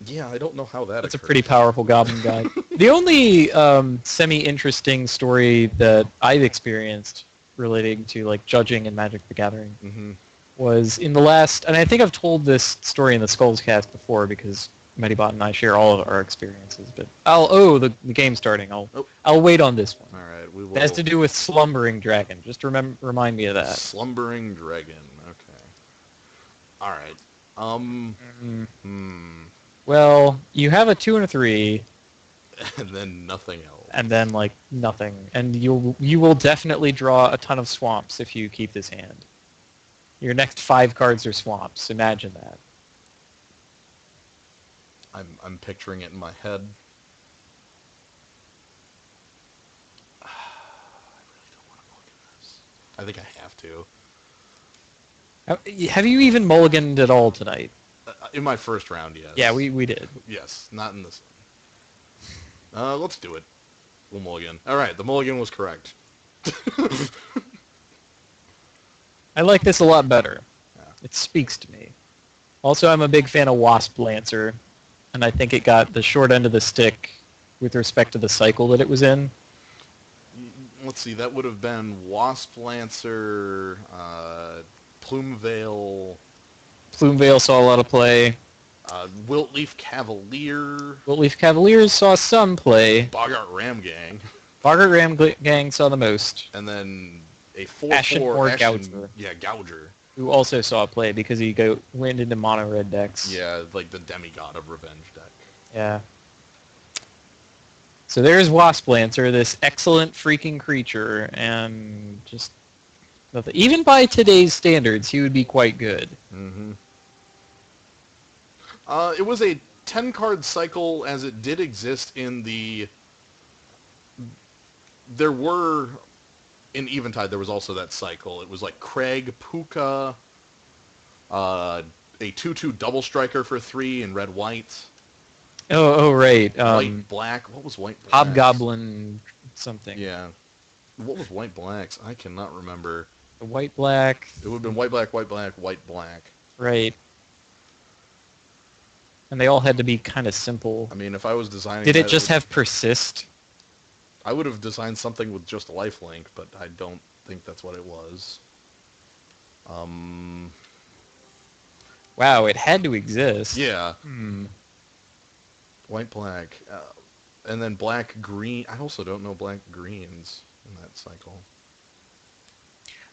Yeah, I don't know how that That's a occurred. pretty powerful Goblin Guide. The only semi-interesting story that I've experienced relating to like judging in Magic the Gathering Mm-hmm. was in the last, and I think I've told this story in the Skulls cast before because Medibot and I share all of our experiences, but the game's starting. I'll wait on this one. All right, we will. It has to do with Slumbering Dragon. Just remind me of that. Slumbering Dragon. Okay. All right. Well, you have a 2 and a 3, And then nothing else. and then like nothing, and you will definitely draw a ton of swamps if you keep this hand. Your next 5 cards are swamps. Imagine that. I'm picturing it in my head. I really don't want to look at this. I think I have to. Have you even mulliganed at all tonight? In my first round, yes. Yeah, we did. Yes, not in this one. Let's do it. We'll mulligan. All right, the mulligan was correct. I like this a lot better. Yeah. It speaks to me. Also, I'm a big fan of Wasp Lancer, and I think it got the short end of the stick with respect to the cycle that it was in. Let's see, that would have been Wasp Lancer, Plumeveil, Plumeveil saw a lot of play. Wiltleaf Cavalier, Wiltleaf Cavaliers saw some play. Boggart Ramgang, Boggart Gang saw the most, and then a 4/4 Ashenmoor Gouger. Yeah, Gouger. who also saw play because he went into mono-red decks. Yeah, like the Demigod of Revenge deck. Yeah. So there's Wasp Lancer, this excellent freaking creature, and just nothing. Even by today's standards, he would be quite good. Mm-hmm. It was a 10-card cycle as it did exist in the... There were... In Eventide, there was also that cycle. It was like Craig, Puka, a 2/2 double striker for 3 in red-white. Oh, right. White-black. What was white-black? Hobgoblin something. Yeah. What was white-blacks? I cannot remember. The white-black. It would have been white-black, white-black, white-black. Right. And they all had to be kind of simple. I mean, if I was designing... Did it just have persist? I would have designed something with just lifelink, but I don't think that's what it was. Wow, it had to exist. Yeah, Hmm. white, black. And then black, green. I also don't know black greens in that cycle.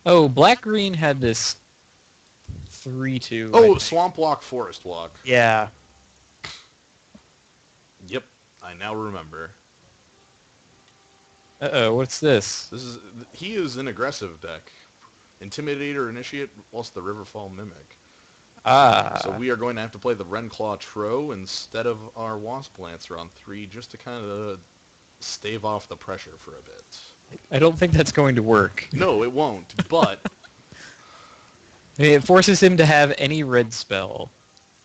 Oh, black green had this 3/2, I Oh, think. swamp walk, forest walk. Yeah. Yep, I now remember. Uh-oh, what's this? He is an aggressive deck. Intimidator, Initiate, plus the Riverfall Mimic. So Ah. we are going to have to play the Renclaw Tro instead of our Wasp Lancer on 3 just to kind of stave off the pressure for a bit. I don't think that's going to work. No, it won't, but I mean, it forces him to have any red spell,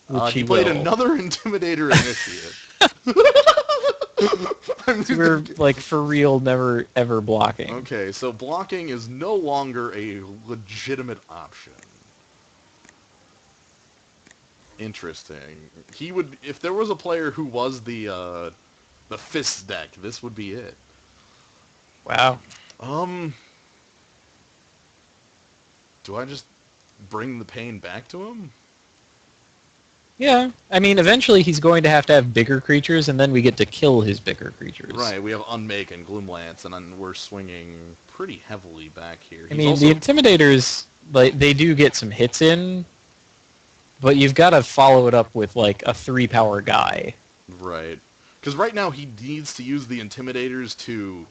which he he played will. another Intimidator Initiate. So we're, like, for real, never, ever blocking. Okay, so blocking is no longer a legitimate option. Interesting. He would, if there was a player who was the fist deck, this would be it. Wow. Um, do I just bring the pain back to him? Yeah. I mean, eventually he's going to have bigger creatures, and then we get to kill his bigger creatures. Right, we have Unmake and Gloomlance, and then we're swinging pretty heavily back here. I mean, the Intimidators, like, they do get some hits in, but you've got to follow it up with, like, a 3-power guy. Right. Because right now he needs to use the Intimidators to...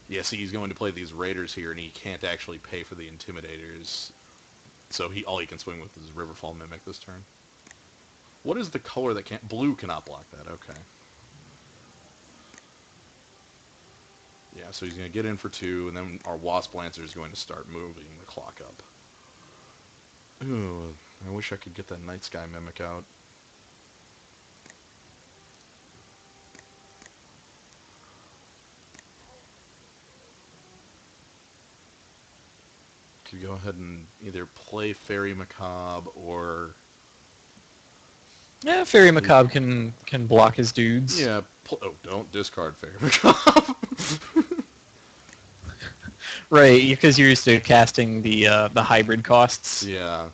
Yeah, see, he's going to play these Raiders here, and he can't actually pay for the Intimidators. So all he can swing with is Riverfall Mimic this turn. What is the color that can't... Blue cannot block that, okay. Yeah, so he's going to get in for 2, and then our Wasp Lancer is going to start moving the clock up. Ooh, I wish I could get that Night Sky Mimic out. Could go ahead and either play Fairy Macabre or... Yeah, Fairy Macabre can block his dudes. Yeah, oh, don't discard Fairy Macabre. Right, because you're used to casting the hybrid costs. Yeah,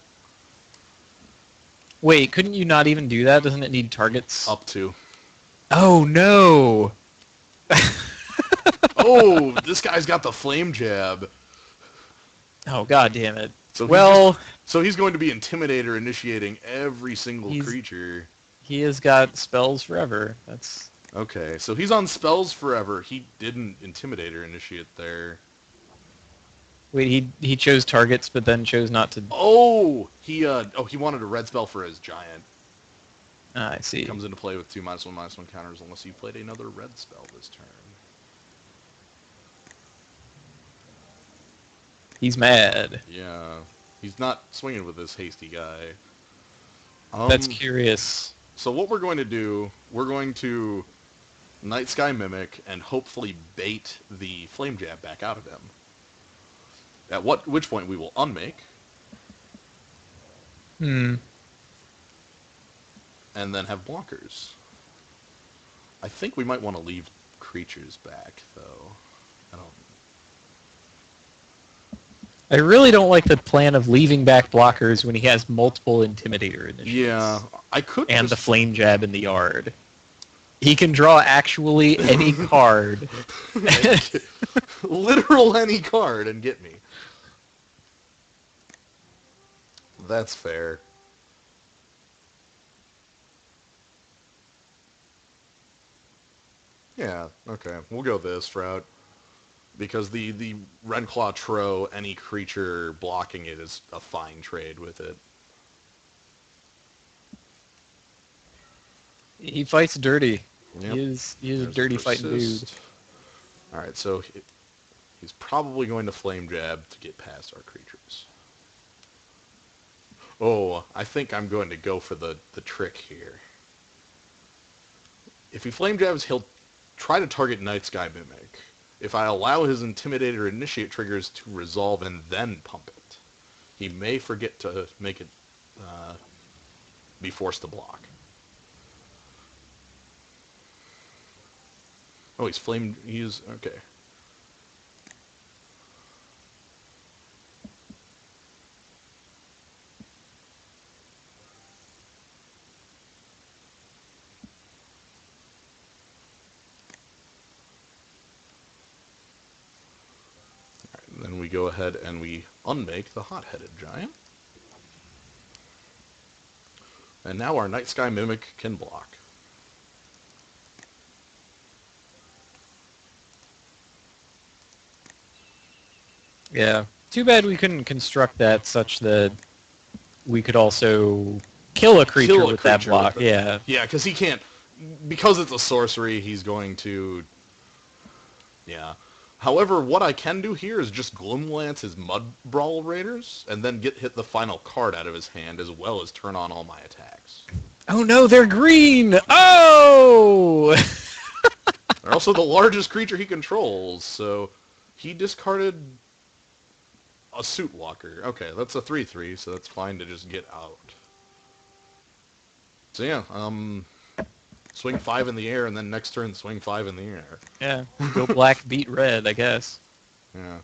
Wait, couldn't you not even do that? Doesn't it need targets? up to. Oh, no! Oh, this guy's got the Flame Jab. Oh, god damn it. So Well, so he's going to be Intimidator initiating every single He's- creature. he has got spells forever. That's... Okay, so he's on spells forever. He didn't Intimidator initiate there. Wait, he chose targets, but then chose not to... Oh, he wanted a red spell for his giant. Ah, I see. Comes into play with 2 -1/-1 counters unless you played another red spell this turn. He's mad. Yeah, he's not swinging with this hasty guy. That's curious. So what we're going to do, we're going to Night Sky Mimic and hopefully bait the Flame Jab back out of him. At which point we will unmake, Hmm. and then have blockers. I think we might want to leave creatures back, though. I don't... I really don't like the plan of leaving back blockers when he has multiple Intimidator initiatives. Yeah, I could And the just... Flame Jab in the yard. He can draw actually any card. literal any card and get me. That's fair. Yeah, okay. We'll go this route. Because the Renclaw Tro, any creature blocking it is a fine trade with it. He fights dirty. Yep. He is a There's dirty fighting dude. persist. Alright, so he's probably going to Flame Jab to get past our creatures. Oh, I think I'm going to go for the trick here. If he Flame Jabs, he'll try to target Night Sky Mimic. If I allow his Intimidator Initiate triggers to resolve and then pump it, he may forget to make it be forced to block. Oh, he's, okay. go ahead and we unmake the hot-headed giant. And now our Night Sky Mimic can block. Yeah. Too bad we couldn't construct that such that we could also kill a creature with that block. Yeah. Yeah, because he can't... Because it's a sorcery, he's going to... Yeah. However, what I can do here is just Gloomlance his Mud Brawl Raiders, and then hit the final card out of his hand, as well as turn on all my attacks. Oh no, they're green! Oh! They're also the largest creature he controls, so he discarded a Suit Walker. Okay, that's a 3/3, so that's fine to just get out. So yeah, swing 5 in the air, and then next turn swing 5 in the air. Yeah, go black, beat red, I guess. Yeah.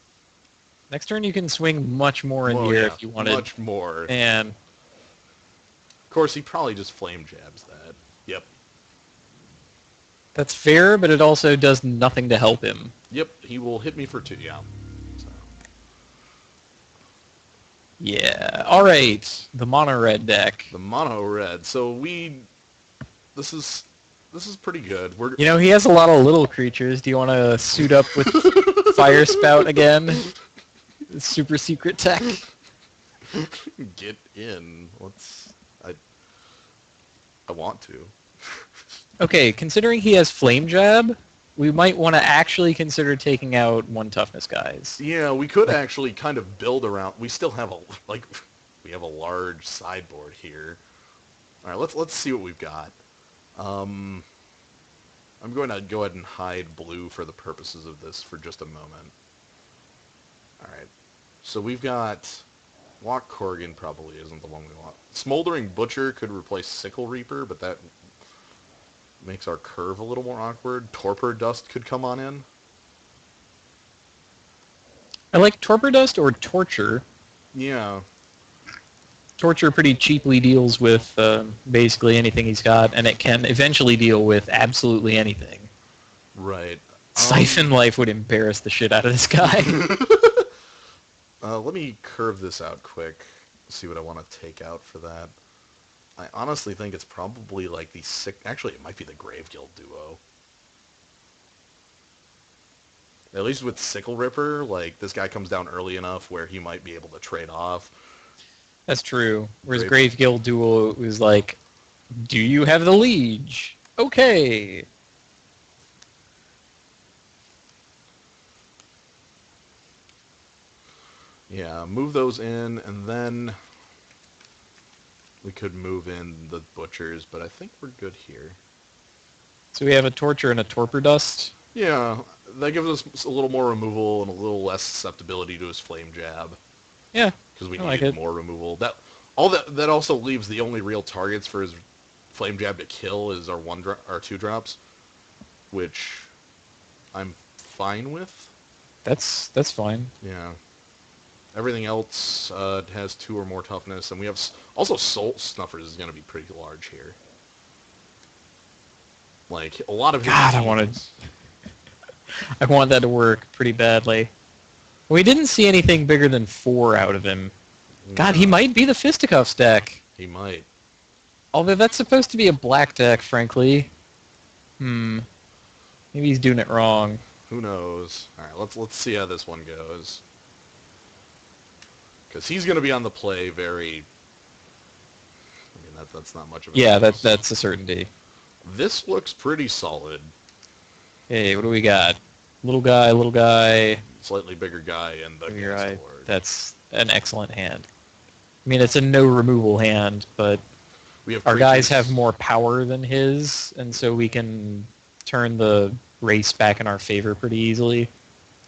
Next turn you can swing much more in the air if you wanted. Much more. And of course, he probably just flame jabs that. Yep. that's fair, but it also does nothing to help him. Yep, he will hit me for 2, yeah. So. Yeah. All right, the mono red deck. The mono red. So this is pretty good. You know, he has a lot of little creatures. Do you want to suit up with Fire Spout again? Super secret tech. Get in. I want to. Okay, considering he has Flame Jab, we might want to actually consider taking out 1 toughness guys. Yeah, we could actually kind of build around. We still have we have a large sideboard here. All right, let's see what we've got. I'm going to go ahead and hide blue for the purposes of this for just a moment. All right, so we've got Walk Corrigan probably isn't the one we want. Smoldering Butcher could replace Sickle Reaper, but that makes our curve a little more awkward. Torpor Dust could come on in. I like Torpor Dust or Torture. Yeah. Torture pretty cheaply deals with basically anything he's got, and it can eventually deal with absolutely anything. Right. Siphon Life would embarrass the shit out of this guy. Let me curve this out quick, see what I want to take out for that. I honestly think it's probably like the actually, it might be the Grave Guild duo. At least with Sickle Ripper, like, this guy comes down early enough where he might be able to trade off. That's true. Whereas Grave Guild duo was like, do you have the Liege? Okay. Yeah, move those in, and then we could move in the Butchers, but I think we're good here. So we have a Torture and a Torpor Dust. Yeah, that gives us a little more removal and a little less susceptibility to his Flame Jab. Yeah, because we like needed more removal. That also leaves the only real targets for his Flame Jab to kill is our 2 drops, which I'm fine with. That's fine. Yeah. Everything else has 2 or more toughness, and we have also Soul Snuffers is going to be pretty large here. Like a lot of his God, I want that to work pretty badly. We didn't see anything bigger than 4 out of him. God, he might be the Fisticuffs deck. He might. Although that's supposed to be a black deck, frankly. Maybe he's doing it wrong. Who knows? All right, let's see how this one goes. Because he's going to be on the play very... I mean, that's not much of a... Yeah, that's a certainty. This looks pretty solid. Hey, what do we got? Little guy. Slightly bigger guy, and the Gas Lord. That's an excellent hand. I mean, it's a no removal hand, but we have our guys have more power than his, and so we can turn the race back in our favor pretty easily.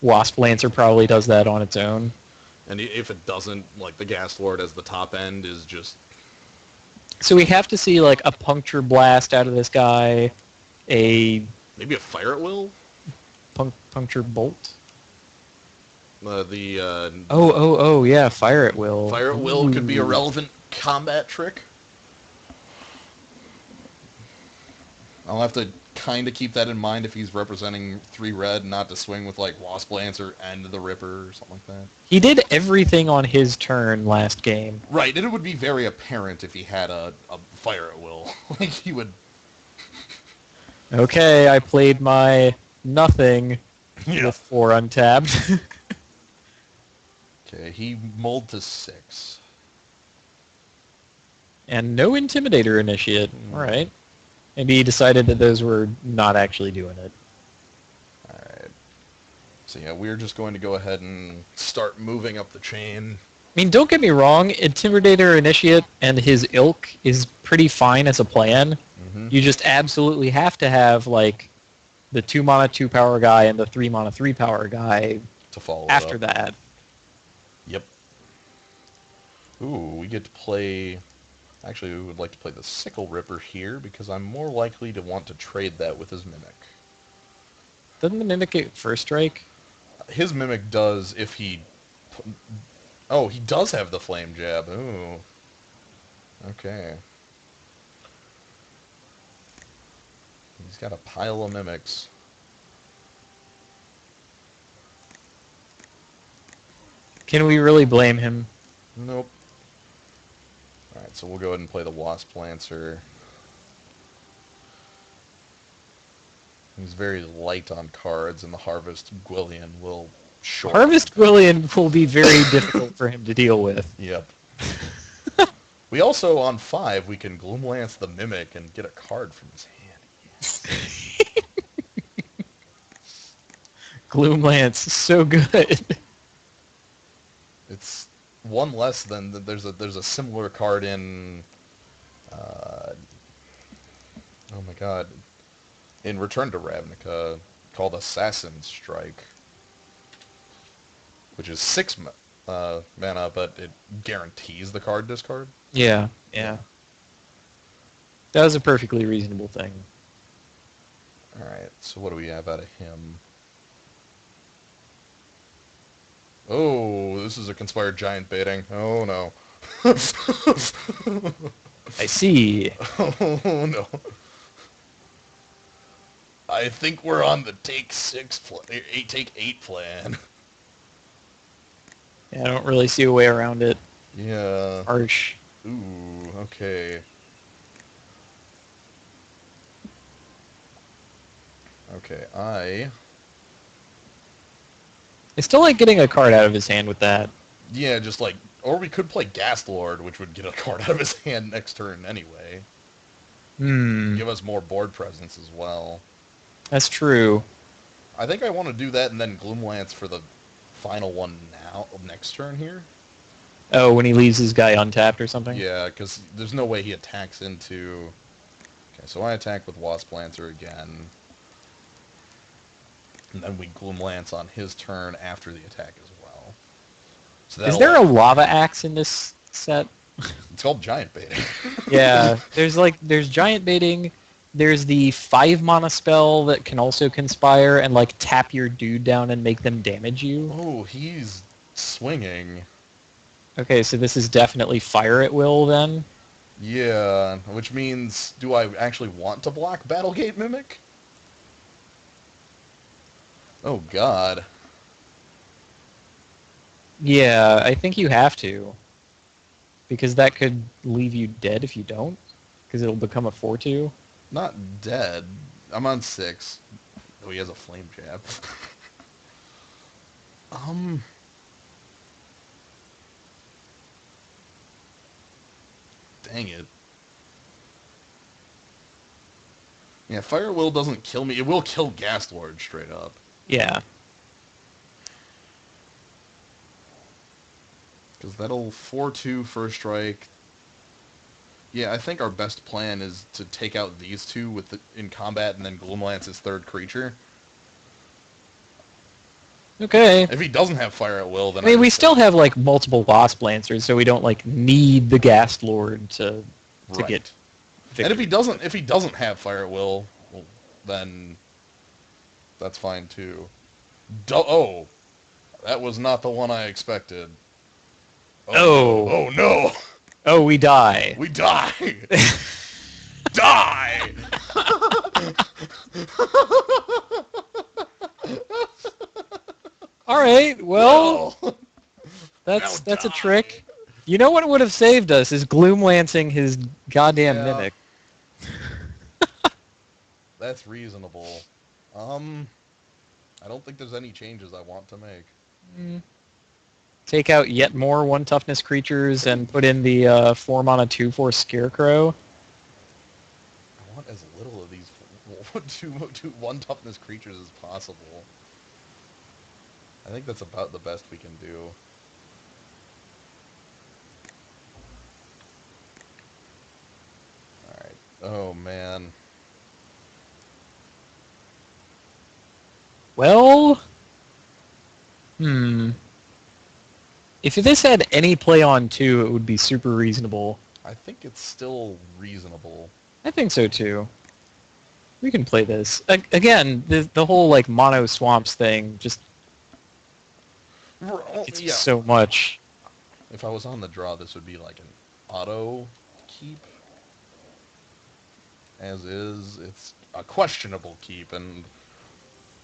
Wasp Lancer probably does that on its own. And if it doesn't, like, the Gas Lord as the top end is just... So we have to see, like, a Puncture Blast out of this guy, maybe a Fire at Will? Puncture Bolt? Yeah, Fire at Will. Fire at Will could be a relevant combat trick. I'll have to kind of keep that in mind if he's representing 3 red, not to swing with like Wasp Lancer and the Ripper or something like that. He did everything on his turn last game. Right, and it would be very apparent if he had a fire at will. Like he would. Okay, I played my nothing Yeah. with 4 untapped. Okay, he mulled to 6. And no Intimidator Initiate. Alright. Maybe he decided that those were not actually doing it. Alright. So yeah, we're just going to go ahead and start moving up the chain. I mean, don't get me wrong, Intimidator Initiate and his ilk is pretty fine as a plan. Mm-hmm. You just absolutely have to have, like, the 2 mana 2 power guy and the 3 mana 3 power guy To follow after it up. that. Yep. Ooh, we get to play... Actually, we would like to play the Sickle Ripper here, because I'm more likely to want to trade that with his Mimic. Doesn't the Mimic get first strike? His Mimic does if he... Oh, he does have the Flame Jab. Ooh. Okay. He's got a pile of Mimics. Can we really blame him? Nope. Alright, so we'll go ahead and play the Wasp Lancer. He's very light on cards, and the Harvest Gwillion will short. Harvest Gwillion will be very difficult for him to deal with. Yep. We also, on 5, we can Gloomlance the Mimic and get a card from his hand. Gloomlance, so good. It's one less than there's a similar card in oh my god, in Return to Ravnica called Assassin Strike, which is 6 mana, but it guarantees the card discard. Yeah. That was a perfectly reasonable thing. Alright, so what do we have out of him? Oh, this is a Conspired Giant baiting. Oh no. I see. Oh no. I think we're on the take 8 plan. Yeah, I don't really see a way around it. Yeah. Harsh. Ooh, okay. Okay, I still like getting a card out of his hand with that. Yeah, just like... Or we could play Ghast Lord, which would get a card out of his hand next turn anyway. Give us more board presence as well. That's true. I think I want to do that and then Gloomlance for the final one now, next turn here. Oh, when he leaves his guy untapped or something? Yeah, because there's no way he attacks into... Okay, so I attack with Wasp Lancer again. And then we Gloomlance on his turn after the attack as well. So Is there a lava axe in this set? It's called Giant Baiting. Yeah, there's giant baiting. There's the 5 mana spell that can also conspire and like tap your dude down and make them damage you. Oh, he's swinging. Okay, so this is definitely fire at will then. Yeah, which means, do I actually want to block Battlegate Mimic? Oh god. Yeah, I think you have to. Because that could leave you dead if you don't. Because it'll become a 4-2. Not dead. I'm on 6. Oh, he has a Flame Jab. Dang it. Yeah, Fire Will doesn't kill me. It will kill Ghast Lord straight up. Yeah. Because that'll 4-2 first strike. Yeah, I think our best plan is to take out these two in combat and then Gloomlance his third creature. Okay. If he doesn't have Fire at Will, then I mean, we still have like multiple Wasp Lancers, so we don't like need the Ghast Lord to Right. get victory. And if he doesn't have Fire at Will, well, then that's fine too. Oh, that was not the one I expected. Oh. Oh no! Oh, we die. We die! Die! All right, well, Well, now that's a die. trick. You know what would have saved us is Gloom Lancing his goddamn Yeah, mimic. that's reasonable. I don't think there's any changes I want to make. Mm. Take out yet more 1 toughness creatures and put in the 4 mana 2/4 Scarecrow. I want as little of these one toughness creatures as possible. I think that's about the best we can do. Alright. Oh, man. Well, hmm. If this had any play on 2, it would be super reasonable. I think it's still reasonable. I think so too. We can play this. Again, the whole like mono swamps thing, just it's Yeah. so much. If I was on the draw, this would be like an auto keep. As is, it's a questionable keep, and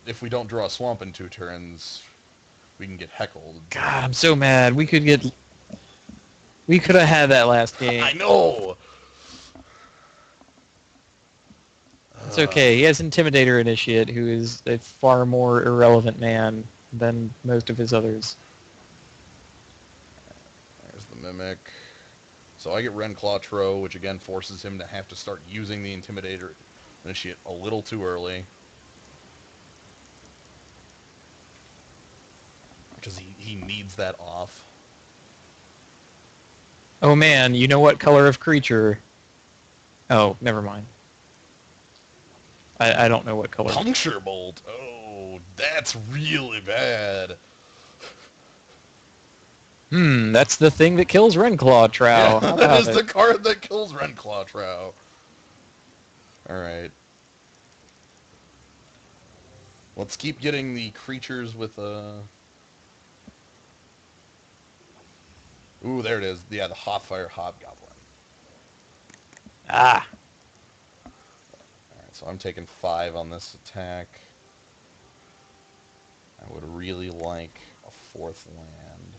if we don't draw a swamp in 2 turns, we can get heckled. God, I'm so mad. We could have had that last game. I know! It's okay. He has Intimidator Initiate, who is a far more irrelevant man than most of his others. There's the Mimic. So I get Ren Clawtro, which again forces him to have to start using the Intimidator Initiate a little too early. Because he needs that off. Oh man, you know what color of creature? Oh, never mind. I don't know what color. Puncture Bolt! Oh, that's really bad. That's the thing that kills Renclaw Trow. Yeah, How that about is it? the card that kills Ren Clawtro. Alright. Let's keep getting the creatures with Ooh, there it is. Yeah, the Hotfire Hobgoblin. Ah. Alright, so I'm taking 5 on this attack. I would really like a 4th land.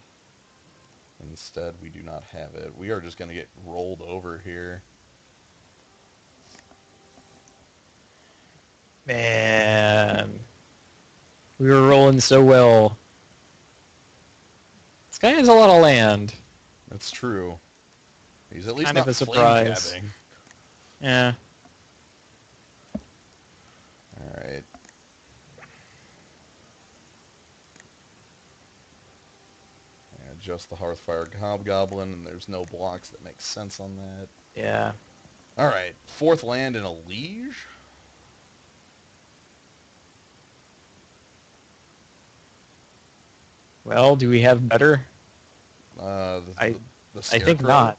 Instead, we do not have it. We are just going to get rolled over here. Man. We were rolling so well. This guy has a lot of land. That's true. He's at least Kind of not a flame surprise. jabbing. Yeah. Alright. Yeah, just the Hearthfire Hobgoblin, and there's no blocks that make sense on that. Yeah. Alright, 4th land in a Liege? Well, do we have better? The I Scarecrow? think not.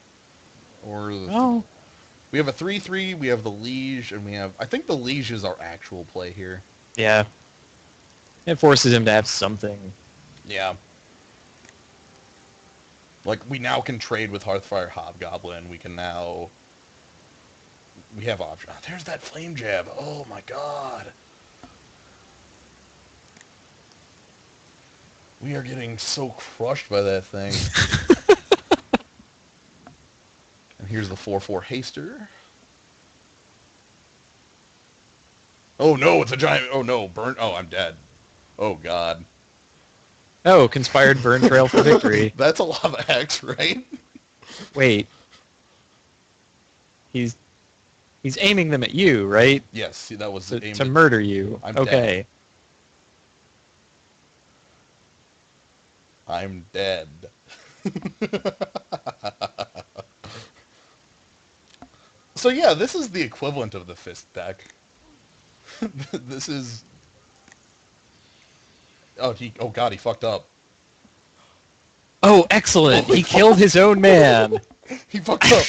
Or Oh. we have a 3/3, we have the Liege, and we have... I think the Liege is our actual play here. Yeah. It forces him to have something. Yeah. Like, we now can trade with Hearthfire Hobgoblin. We can now... We have options. Oh, there's that Flame Jab. Oh my god. We are getting so crushed by that thing. And here's the 4/4 Haster. Oh no, it's a giant... Oh no, burn... Oh, I'm dead. Oh god. Oh, conspired burn trail for victory. That's a Lava X, right? Wait. He's aiming them at you, right? Yes, see, that was To, aimed to at... murder you. I'm okay. I'm dead. So yeah, this is the equivalent of the Fist deck. This is... Oh, oh god, he fucked up. Oh, excellent! Holy He killed his own man. He fucked up.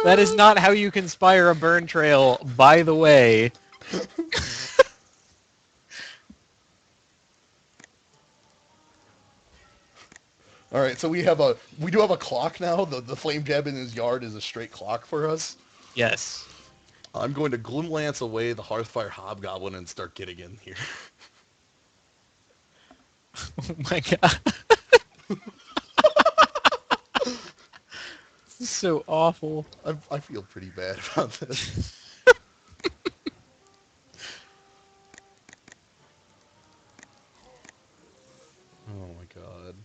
That is not how you conspire a burn trail, by the way. All right, so we do have a clock now. The flame jab in his yard is a straight clock for us. Yes. I'm going to Gloomlance away the Hearthfire Hobgoblin and start getting in here. Oh my god. This is so awful. I feel pretty bad about this. Oh my god.